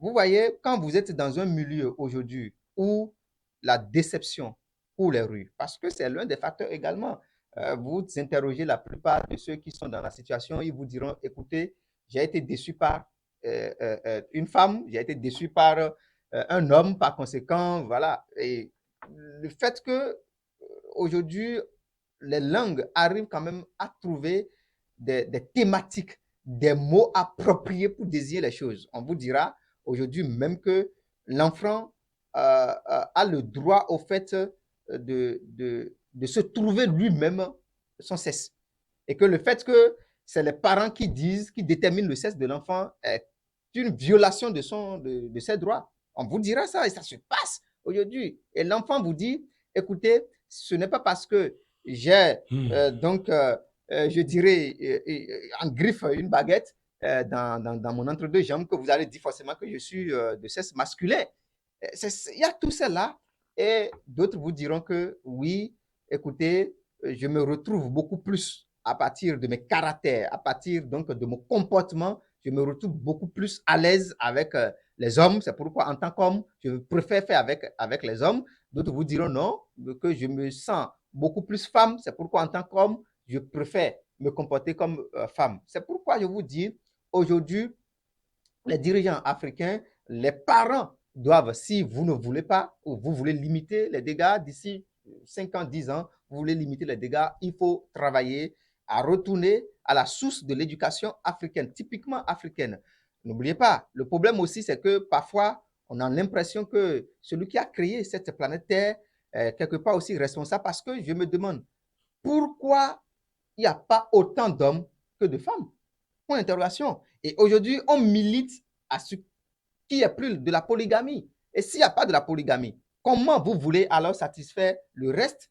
vous voyez, quand vous êtes dans un milieu aujourd'hui où la déception court les rues, parce que c'est l'un des facteurs également, vous interrogez la plupart de ceux qui sont dans la situation, ils vous diront, écoutez, j'ai été déçu par une femme, j'ai été déçu par un homme, par conséquent, voilà. Et le fait que aujourd'hui, les langues arrivent quand même à trouver des thématiques, des mots appropriés pour désigner les choses. On vous dira aujourd'hui même que l'enfant a le droit au fait de se trouver lui-même son sexe. Et que le fait que c'est les parents qui disent, qui déterminent le sexe de l'enfant est une violation de ses droits. On vous dira ça et ça se passe aujourd'hui. Et l'enfant vous dit, écoutez, ce n'est pas parce que j'ai je dirais, en griffe une baguette dans mon entre-deux jambes que vous allez dire forcément que je suis de sexe masculin. Il y a tout cela et d'autres vous diront que oui, écoutez, je me retrouve beaucoup plus à partir de mes caractères, à partir donc de mon comportement, je me retrouve beaucoup plus à l'aise avec les hommes. C'est pourquoi en tant qu'homme, je préfère faire avec les hommes. D'autres vous diront non, que je me sens beaucoup plus femme. C'est pourquoi en tant qu'homme, je préfère me comporter comme femme. C'est pourquoi je vous dis, aujourd'hui, les dirigeants africains, les parents doivent, si vous ne voulez pas, ou vous voulez limiter les dégâts d'ici 5 ans, 10 ans, vous voulez limiter les dégâts, il faut travailler à retourner à la source de l'éducation africaine, typiquement africaine. N'oubliez pas, le problème aussi, c'est que parfois, on a l'impression que celui qui a créé cette planète Terre est quelque part aussi responsable parce que je me demande pourquoi il n'y a pas autant d'hommes que de femmes. Point d'interrogation. Et aujourd'hui, on milite à ce qu'il n'y ait plus de la polygamie. Et s'il n'y a pas de la polygamie, comment vous voulez alors satisfaire le reste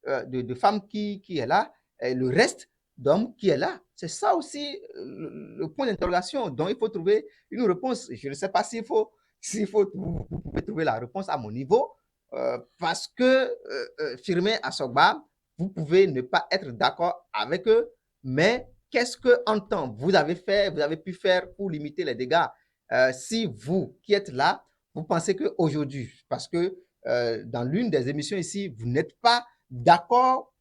de femmes qui est là et le reste d'hommes qui est là? C'est ça aussi le point d'interrogation dont il faut trouver une réponse. Je ne sais pas s'il faut vous pouvez trouver la réponse à mon niveau parce que Firmin Assogba, vous pouvez ne pas être d'accord avec eux, mais qu'est-ce que en temps vous avez pu faire pour limiter les dégâts? Si vous qui êtes là, vous pensez qu'aujourd'hui, parce que dans l'une des émissions ici, vous n'êtes pas d'accord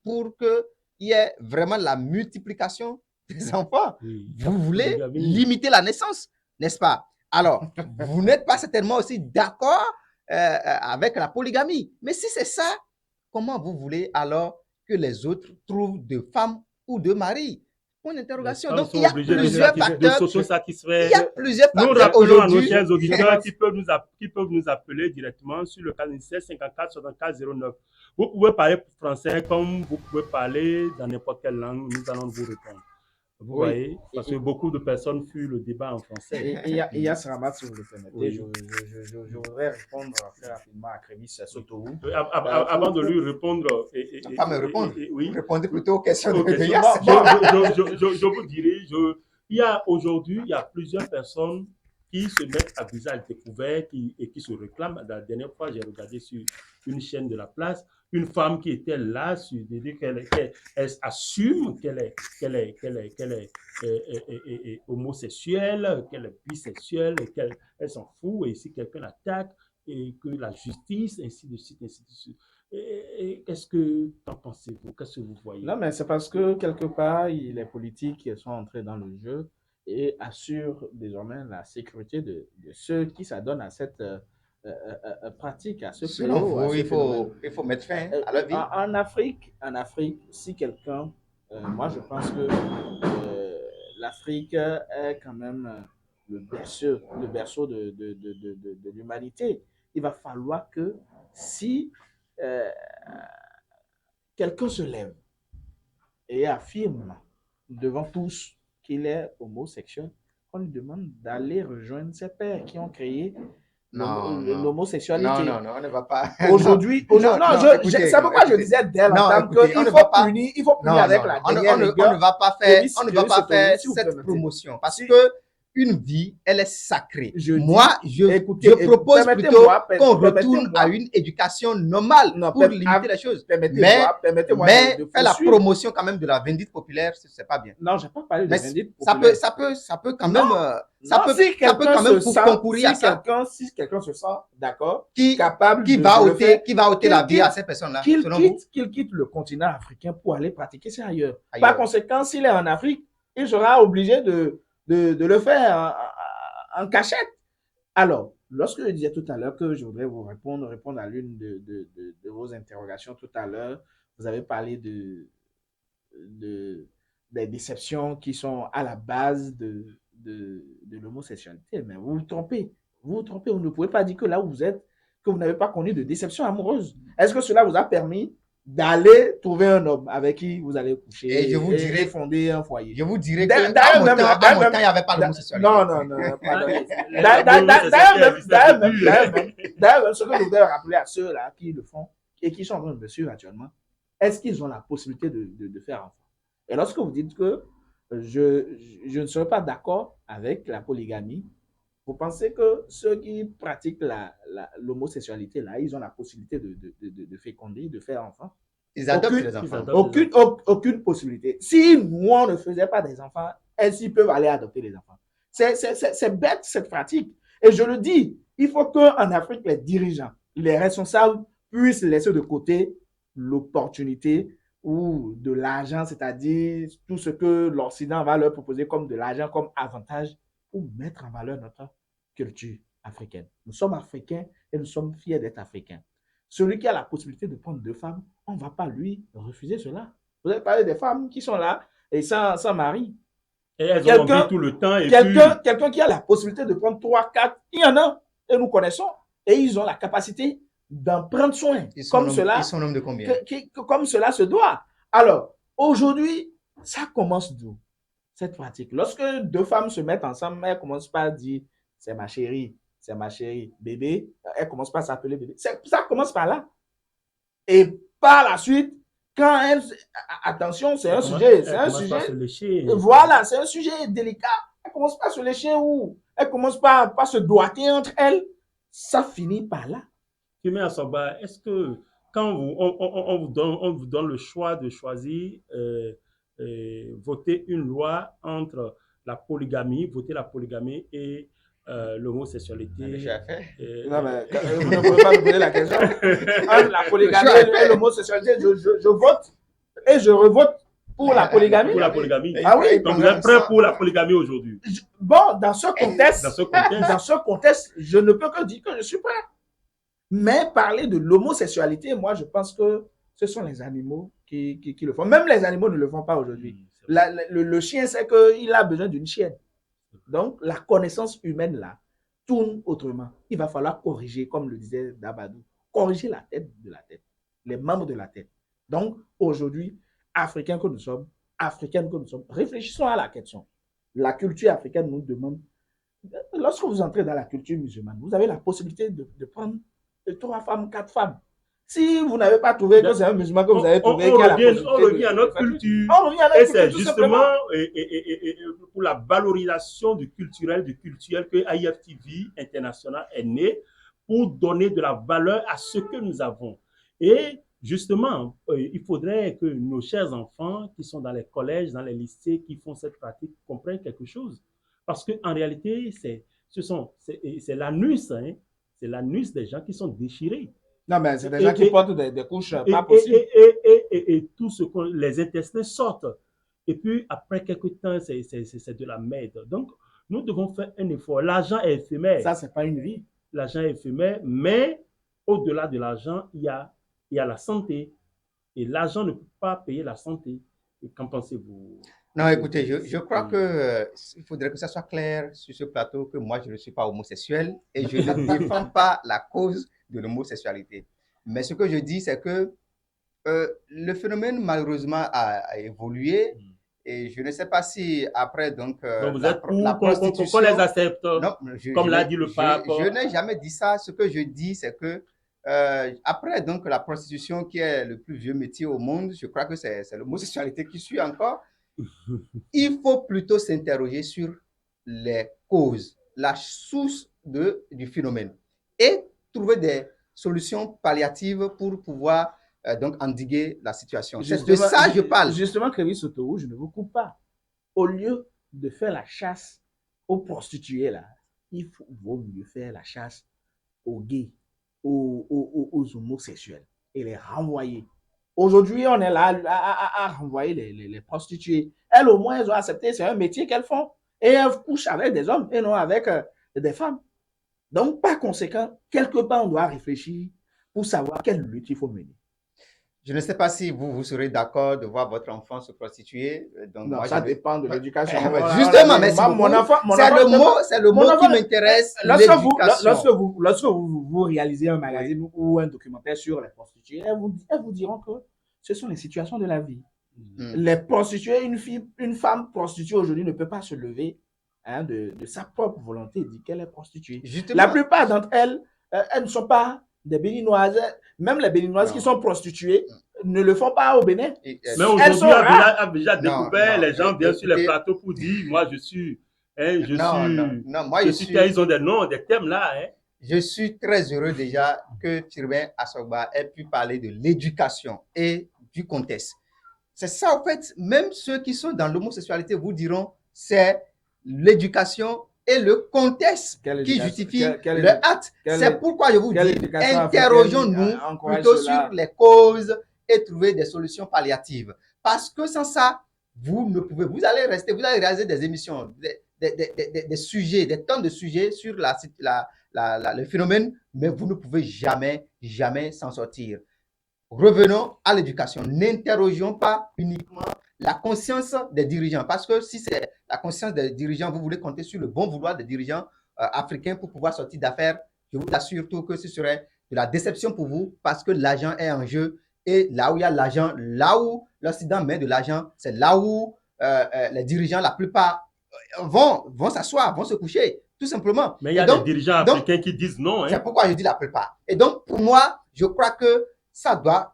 pour qu'il y ait vraiment la multiplication des enfants. Oui, vous voulez limiter la naissance, n'est-ce pas? Alors, vous n'êtes pas certainement aussi d'accord avec la polygamie. Mais si c'est ça, comment vous voulez alors que les autres trouvent de femmes ou de maris? Point d'interrogation. Donc, il y a plusieurs facteurs. Il y a plusieurs facteurs. Nous rappelons à nos chers auditeurs qui peuvent nous appeler directement sur le 46 54 64 09. Vous pouvez parler français comme vous pouvez parler dans n'importe quelle langue. Nous allons vous répondre. Vous voyez, parce que beaucoup de personnes fuient le débat en français. Et il y a ce rabat, si vous le permettez. Oui. Je voudrais répondre très rapidement à Crémis Sotoou. Avant de lui répondre. Pas me répondre. Oui. Répondez plutôt aux questions de je vous dirai, aujourd'hui, il y a plusieurs personnes qui se mettent à visage découvert et qui se réclament. La dernière fois, j'ai regardé sur une chaîne de la place, une femme qui était là, qu'elle assume qu'elle est homosexuelle, qu'elle est bisexuelle, qu'elle s'en fout, et si quelqu'un l'attaque, et que la justice, ainsi de suite, ainsi de suite. Qu'est-ce que t'en pensez-vous? Qu'est-ce que vous voyez? Non, mais c'est parce que quelque part, les politiques sont entrés dans le jeu et assurent désormais la sécurité de ceux qui s'adonnent à cette pratique, à ce fléau. Il faut mettre fin à la vie. En Afrique, si quelqu'un, moi je pense que l'Afrique est quand même le berceau de l'humanité. Il va falloir que si quelqu'un se lève et affirme devant tous qu'il est homosexuel, on lui demande d'aller rejoindre ses pères qui ont créé Non, non. l'homosexualité. Non, on ne va pas. Aujourd'hui, Non, c'est pourquoi je disais dès l'entame qu'il faut punir avec la dernière rigueur. On ne va pas faire cette promotion parce que une vie, elle est sacrée. Je propose plutôt qu'on retourne à une éducation normale pour limiter les choses. Mais faire la promotion quand même de la vindicte populaire, c'est pas bien. Non, je n'ai pas parlé de vindicte populaire. Ça peut quand même, concourir à ça. Si quelqu'un se sent d'accord, capable qui va ôter la vie à ces personnes-là, qu'il quitte le continent africain pour aller pratiquer ça ailleurs. Par conséquent, s'il est en Afrique, il sera obligé de le faire en cachette. Alors, lorsque je disais tout à l'heure que je voudrais vous répondre à l'une de vos interrogations tout à l'heure, vous avez parlé des déceptions qui sont à la base de l'homosexualité. Mais vous vous trompez. Vous ne pouvez pas dire que là où vous êtes, que vous n'avez pas connu de déception amoureuse. Est-ce que cela vous a permis d'aller trouver un homme avec qui vous allez coucher et je vous dirai fonder un foyer? Je vous dirais que à mon temps, il n'y avait pas l'homosexualité. Non. D'ailleurs, ce que je voudrais rappeler à ceux-là qui le font et qui sont en train de le suivre actuellement, est-ce qu'ils ont la possibilité de faire enfant? Et lorsque vous dites que je ne serai pas d'accord avec la polygamie, vous pensez que ceux qui pratiquent l'homosexualité, là, ils ont la possibilité de féconder, de faire enfant? Ils adoptent les enfants. Aucune possibilité. Si nous, on ne faisait pas des enfants, est-ce qu'ils peuvent aller adopter les enfants? C'est bête, cette pratique. Et je le dis, il faut qu'en Afrique, les dirigeants, les responsables puissent laisser de côté l'opportunité ou de l'argent, c'est-à-dire tout ce que l'Occident va leur proposer comme de l'argent, comme avantage, pour mettre en valeur notre culture africaine. Nous sommes africains et nous sommes fiers d'être africains. Celui qui a la possibilité de prendre 2 femmes, on ne va pas lui refuser cela. Vous avez parlé des femmes qui sont là et sans mari. Et elles ont envie tout le temps. Quelqu'un qui a la possibilité de prendre 3, 4, il y en a, et nous connaissons, et ils ont la capacité d'en prendre soin. Ils sont nombre de combien? Comme cela se doit. Alors, aujourd'hui, ça commence d'où? Cette pratique. Lorsque 2 femmes se mettent ensemble, elles commencent par dire c'est ma chérie, bébé. Elles commencent pas à s'appeler bébé. Ça commence par là. Et par la suite, quand elles. Attention, c'est un sujet. Voilà, c'est un sujet délicat. Elles commencent pas à se lécher ou elles commencent pas à se doigter entre elles. Ça finit par là. Kimi Asoba, est-ce que quand on vous donne le choix de choisir voter une loi entre la polygamie et l'homosexualité. Déjà fait. Non, mais vous ne pouvez pas me poser la question. Entre la polygamie et l'homosexualité, je vote et je revote pour la polygamie. Pour la polygamie. Ah oui. Donc vous êtes prêt pour la polygamie aujourd'hui? Bon, dans ce contexte, je ne peux que dire que je suis prêt. Mais parler de l'homosexualité, moi, je pense que ce sont les animaux qui le font. Même les animaux ne le font pas aujourd'hui. Le chien sait qu'il a besoin d'une chienne. Donc, la connaissance humaine, là, tourne autrement. Il va falloir corriger, comme le disait Dabadou, corriger la tête de la tête, les membres de la tête. Donc, aujourd'hui, Africains que nous sommes, Africaines que nous sommes, réfléchissons à la question. La culture africaine nous demande, lorsque vous entrez dans la culture musulmane, vous avez la possibilité de prendre 3 femmes, 4 femmes. Si vous n'avez pas trouvé que c'est un musulman que vous avez trouvé, on revient à notre culture. Et c'est justement pour la valorisation du culturel que IFTV International est né, pour donner de la valeur à ce que nous avons. Et justement, il faudrait que nos chers enfants qui sont dans les collèges, dans les lycées, qui font cette pratique, comprennent quelque chose. Parce qu'en réalité, c'est l'anus, hein, c'est l'anus des gens qui sont déchirés. Non, mais c'est des gens qui portent des couches pas possibles. Et tout ce que les intestins sortent. Et puis, après quelques temps, c'est de la merde. Donc, nous devons faire un effort. L'argent est éphémère. Ça, c'est pas une vie. L'argent est éphémère, mais au-delà de l'argent, il y a la santé. Et l'argent ne peut pas payer la santé. Et qu'en pensez-vous? Non, écoutez, je crois qu'il faudrait que ça soit clair sur ce plateau que moi, je ne suis pas homosexuel et je ne défends pas la cause de l'homosexualité. Mais ce que je dis, c'est que le phénomène, malheureusement, a évolué Et je ne sais pas si après donc Donc vous la, êtes pro- la pour qu'on prostitution. les accepte, Non, comme je l'a n'ai- dit le pape. je n'ai jamais dit ça. Ce que je dis, c'est que après donc la prostitution qui est le plus vieux métier au monde, je crois que c'est l'homosexualité qui suit encore. Il faut plutôt s'interroger sur les causes, la source du phénomène et trouver des solutions palliatives pour pouvoir donc endiguer la situation. C'est de ça que je parle. Justement, Clévis Sotourou, je ne vous coupe pas. Au lieu de faire la chasse aux prostituées, là, vaut mieux faire la chasse aux gays, aux homosexuels et les renvoyer. Aujourd'hui, on est là à renvoyer les prostituées. Elles, au moins, elles ont accepté, c'est un métier qu'elles font. Et elles couchent avec des hommes et non avec des femmes. Donc, par conséquent, quelque part, on doit réfléchir pour savoir quelle lutte il faut mener. Je ne sais pas si vous serez d'accord de voir votre enfant se prostituer. Donc Non, moi, ça dépend de l'éducation. Justement, merci beaucoup. C'est le mot qui m'intéresse, l'éducation. Lorsque vous réalisez un magazine ou un documentaire sur les prostituées, elles vous diront que ce sont les situations de la vie. Les prostituées, une femme prostituée aujourd'hui ne peut pas se lever de sa propre volonté et dire qu'elle est prostituée. Justement. La plupart d'entre elles, elles ne sont pas des Béninoises. Même les Béninoises qui sont prostituées ne le font pas au Bénin. Mais aujourd'hui, on a déjà découvert, les gens viennent sur les plateaux pour dire, moi je suis, je suis tel, ils ont des noms, des thèmes là. Je suis très heureux déjà que Firmin Assogba ait pu parler de l'éducation et du contexte. C'est ça, en fait, même ceux qui sont dans l'homosexualité vous diront, c'est l'éducation et le contexte qui justifie le acte. C'est pourquoi je vous dis, interrogeons-nous plutôt sur les causes et trouver des solutions palliatives. Parce que sans ça, vous allez réaliser des émissions, des sujets, des tonnes de sujets sur le phénomène, mais vous ne pouvez jamais s'en sortir. Revenons à l'éducation. N'interrogeons pas uniquement la conscience des dirigeants. Parce que si c'est la conscience des dirigeants, vous voulez compter sur le bon vouloir des dirigeants africains pour pouvoir sortir d'affaires, je vous assure tout que ce serait de la déception pour vous parce que l'argent est en jeu. Et là où il y a l'argent, là où l'Occident met de l'argent, c'est là où les dirigeants, la plupart, vont s'asseoir, vont se coucher, tout simplement. Mais il y a des dirigeants africains qui disent non. C'est pourquoi je dis la plupart. Et donc, pour moi, je crois que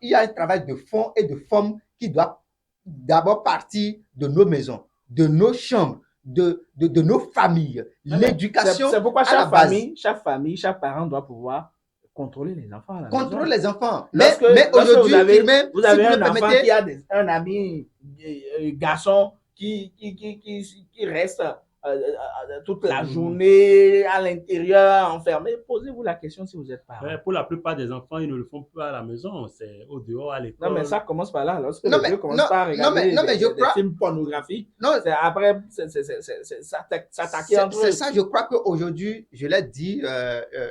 il y a un travail de fond et de forme qui doit d'abord partir de nos maisons, de nos chambres, de nos familles. L'éducation. C'est pourquoi chaque famille, chaque parent doit pouvoir contrôler les enfants. Contrôler les enfants. Mais aujourd'hui, vous avez un enfant qui a un ami garçon qui reste toute la journée à l'intérieur, enfermé. Posez-vous la question si vous êtes parent. Pour la plupart des enfants, ils ne le font pas à la maison, c'est au dehors, à l'école. Non, mais ça commence par là. Lorsque les vieux commencent par regarder des films pornographiques, après, s'attaquer entre eux. C'est ça, je crois qu'aujourd'hui, je l'ai dit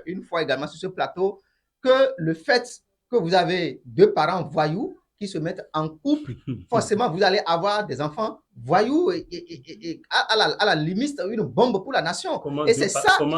une fois également sur ce plateau, que le fait que vous avez deux parents voyous qui se mettent en couple, forcément, vous allez avoir des enfants voyous et à la limite, une bombe pour la nation. Comment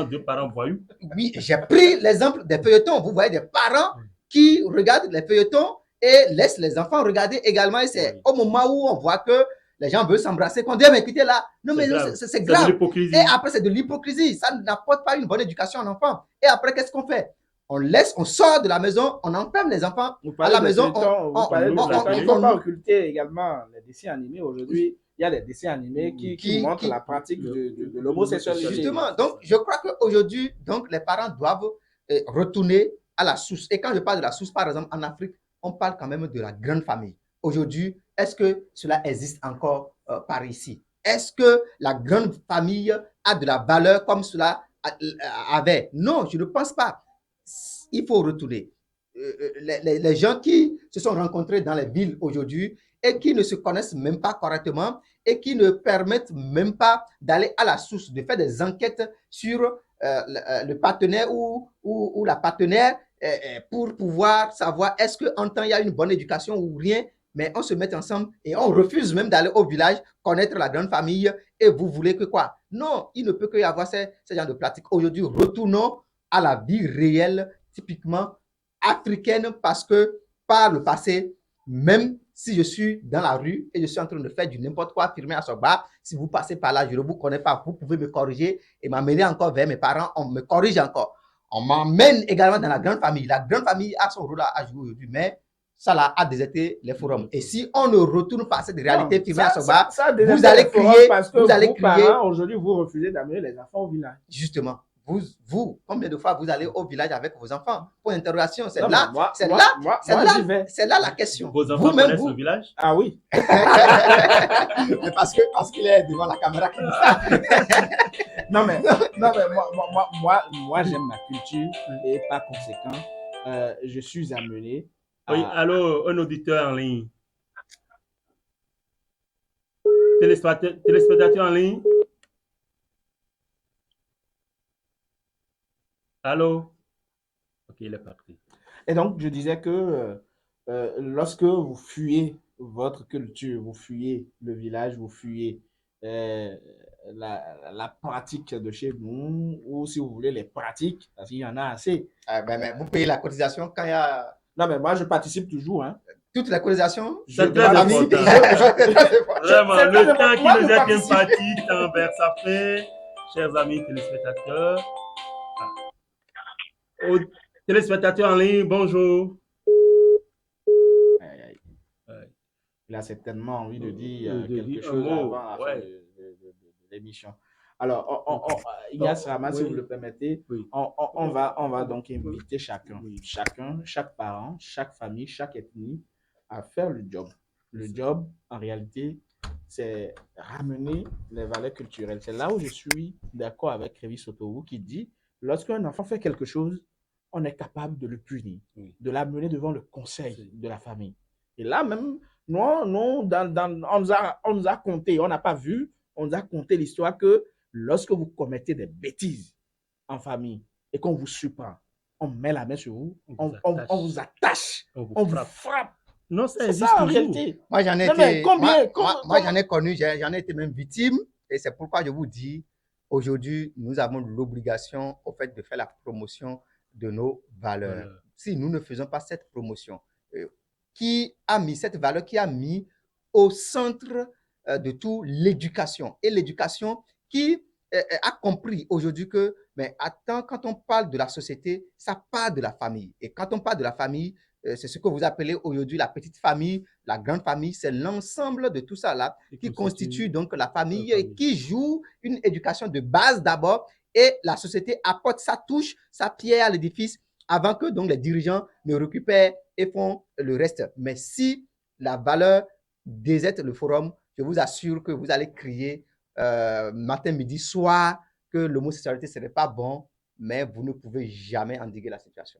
deux parents voyous? Oui, j'ai pris l'exemple des feuilletons. Vous voyez des parents qui regardent les feuilletons et laissent les enfants regarder également. Et c'est au moment où on voit que les gens veulent s'embrasser qu'on dit, mais écoutez là, non mais c'est grave. Et après, c'est de l'hypocrisie. Ça n'apporte pas une bonne éducation à l'enfant. Et après, qu'est-ce qu'on fait? On sort de la maison, on enferme les enfants à la maison. Il ne faut pas occulter également les dessins animés. Aujourd'hui, il y a des dessins animés qui montrent la pratique de l'homosexualité. Justement, donc je crois qu'aujourd'hui, les parents doivent retourner à la source. Et quand je parle de la source, par exemple, en Afrique, on parle quand même de la grande famille. Aujourd'hui, est-ce que cela existe encore par ici? Est-ce que la grande famille a de la valeur comme cela avait? Non, je ne pense pas. Il faut retourner. Les gens qui se sont rencontrés dans les villes aujourd'hui et qui ne se connaissent même pas correctement et qui ne permettent même pas d'aller à la source, de faire des enquêtes sur le partenaire ou la partenaire pour pouvoir savoir est-ce qu'en temps il y a une bonne éducation ou rien, mais on se met ensemble et on refuse même d'aller au village, connaître la grande famille et vous voulez que quoi? Non, il ne peut que y avoir ce genre de pratiques. Aujourd'hui, retournons à la vie réelle, typiquement africaine, parce que par le passé, même si je suis dans la rue et je suis en train de faire du n'importe quoi, filmer à Sogba, si vous passez par là, je ne vous connais pas, vous pouvez me corriger et m'amener encore vers mes parents, on me corrige encore. On m'emmène également dans la grande famille. La grande famille a son rôle à jouer aujourd'hui, mais ça là a déserté les forums. Et si on ne retourne pas à cette réalité filmée à Sogba, vous allez crier, parce que vous allez vos crier. parents, aujourd'hui, vous refusez d'amener les enfants au village. Justement. Vous, combien de fois vous allez au village avec vos enfants? Pour interrogation, c'est Non, là, mais moi, c'est moi, là, moi, c'est moi, là, j'y vais. c'est là la question. Vos enfants Vous-même, connaissent vous. le village? Ah oui. Mais parce qu'il est devant la caméra qui dit ça. Non, mais moi j'aime ma culture et par conséquent, je suis amené à... Oui, allô, un auditeur en ligne. Téléspectateur en ligne. Allô? Ok, il est parti. Et donc, je disais que lorsque vous fuyez votre culture, vous fuyez le village, vous fuyez la pratique de chez nous, ou si vous voulez les pratiques, parce qu'il y en a assez. Mais vous payez la cotisation quand il y a... Non, mais moi, je participe toujours. Hein. Toute la cotisation? C'est très important. Vraiment, le temps qui nous est sympathique envers sa fait, chers amis téléspectateurs. Aux téléspectateurs en ligne, bonjour. Il a certainement envie de dire quelque dire chose un mot, avant la fin ouais. de l'émission. Alors, Ignace Raman, si vous le permettez, on va donc inviter chaque parent, chaque famille, chaque ethnie à faire le job. Le job, en réalité, c'est ramener les valeurs culturelles. C'est là où je suis d'accord avec Révi Sotowu qui dit, lorsqu'un enfant fait quelque chose, on est capable de le punir, de l'amener devant le conseil de la famille. Et là même, nous on nous a conté, on n'a pas vu, on nous a conté l'histoire que lorsque vous commettez des bêtises en famille et qu'on vous surprend, on met la main sur vous, on vous attache, on vous frappe. Non, ça C'est existe ça en toujours. réalité. Moi, j'en ai Non, mais été, combien- moi, j'en ai connu, j'en ai été même victime. Et c'est pourquoi je vous dis, aujourd'hui, nous avons l'obligation, au fait, de faire la promotion de nos valeurs. Si nous ne faisons pas cette promotion, qui a mis cette valeur, qui a mis au centre de tout l'éducation. Et l'éducation qui a compris aujourd'hui que, mais attends, quand on parle de la société, ça part de la famille. Et quand on parle de la famille, c'est ce que vous appelez aujourd'hui la petite famille, la grande famille, c'est l'ensemble de tout ça là qui constitue donc la famille et qui joue une éducation de base d'abord et la société apporte sa touche, sa pierre à l'édifice avant que donc les dirigeants ne récupèrent et font le reste. Mais si la valeur déserte le forum, je vous assure que vous allez crier matin, midi, soir que l'homosexualité ne serait pas bon, mais vous ne pouvez jamais endiguer la situation.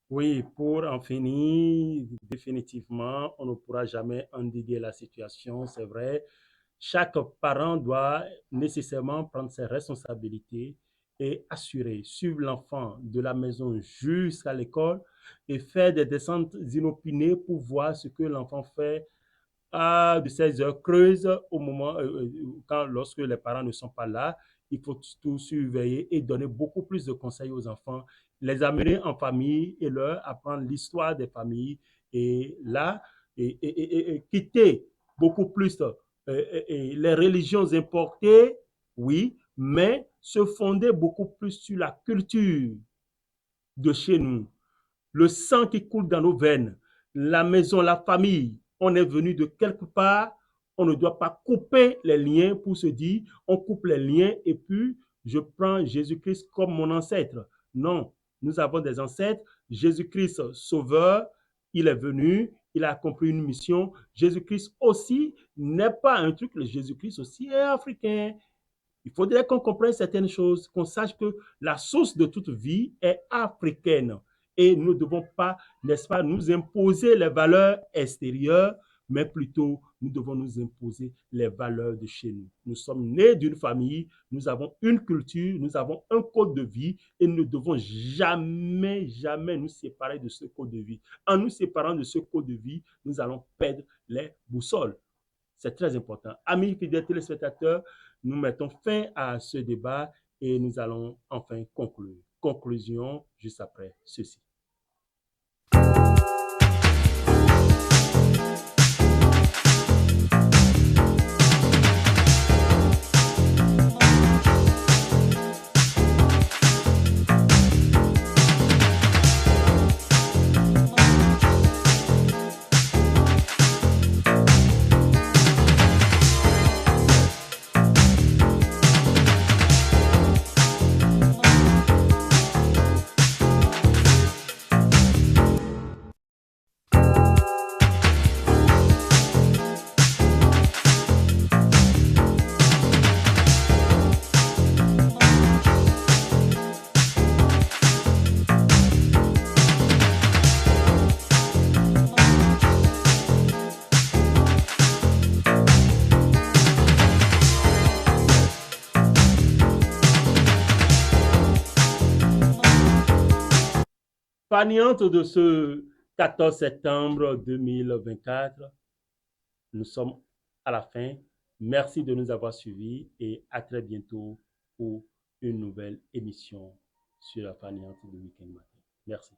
Oui, pour en finir, définitivement, on ne pourra jamais endiguer la situation, c'est vrai. Chaque parent doit nécessairement prendre ses responsabilités et assurer, suivre l'enfant de la maison jusqu'à l'école et faire des descentes inopinées pour voir ce que l'enfant fait de ces heures creuses au moment lorsque les parents ne sont pas là. Il faut tout surveiller et donner beaucoup plus de conseils aux enfants, les amener en famille et leur apprendre l'histoire des familles et là, et quitter beaucoup plus les religions importées, oui, mais se fonder beaucoup plus sur la culture de chez nous, le sang qui coule dans nos veines, la maison, la famille. On est venu de quelque part, on ne doit pas couper les liens pour se dire, on coupe les liens et puis je prends Jésus-Christ comme mon ancêtre. Non, nous avons des ancêtres. Jésus-Christ sauveur, il est venu, il a accompli une mission. Jésus-Christ aussi n'est pas un truc, le Jésus-Christ aussi est africain. Il faudrait qu'on comprenne certaines choses, qu'on sache que la source de toute vie est africaine. Et nous ne devons pas, n'est-ce pas, nous imposer les valeurs extérieures, mais plutôt nous devons nous imposer les valeurs de chez nous. Nous sommes nés d'une famille, nous avons une culture, nous avons un code de vie et nous ne devons jamais, jamais nous séparer de ce code de vie. En nous séparant de ce code de vie, nous allons perdre les boussoles. C'est très important. Amis fidèles téléspectateurs, nous mettons fin à ce débat et nous allons enfin conclure. Conclusion juste après ceci. Faniante de ce 14 septembre 2024, nous sommes à la fin. Merci de nous avoir suivis et à très bientôt pour une nouvelle émission sur la Faniante de Week-end Matin. Merci.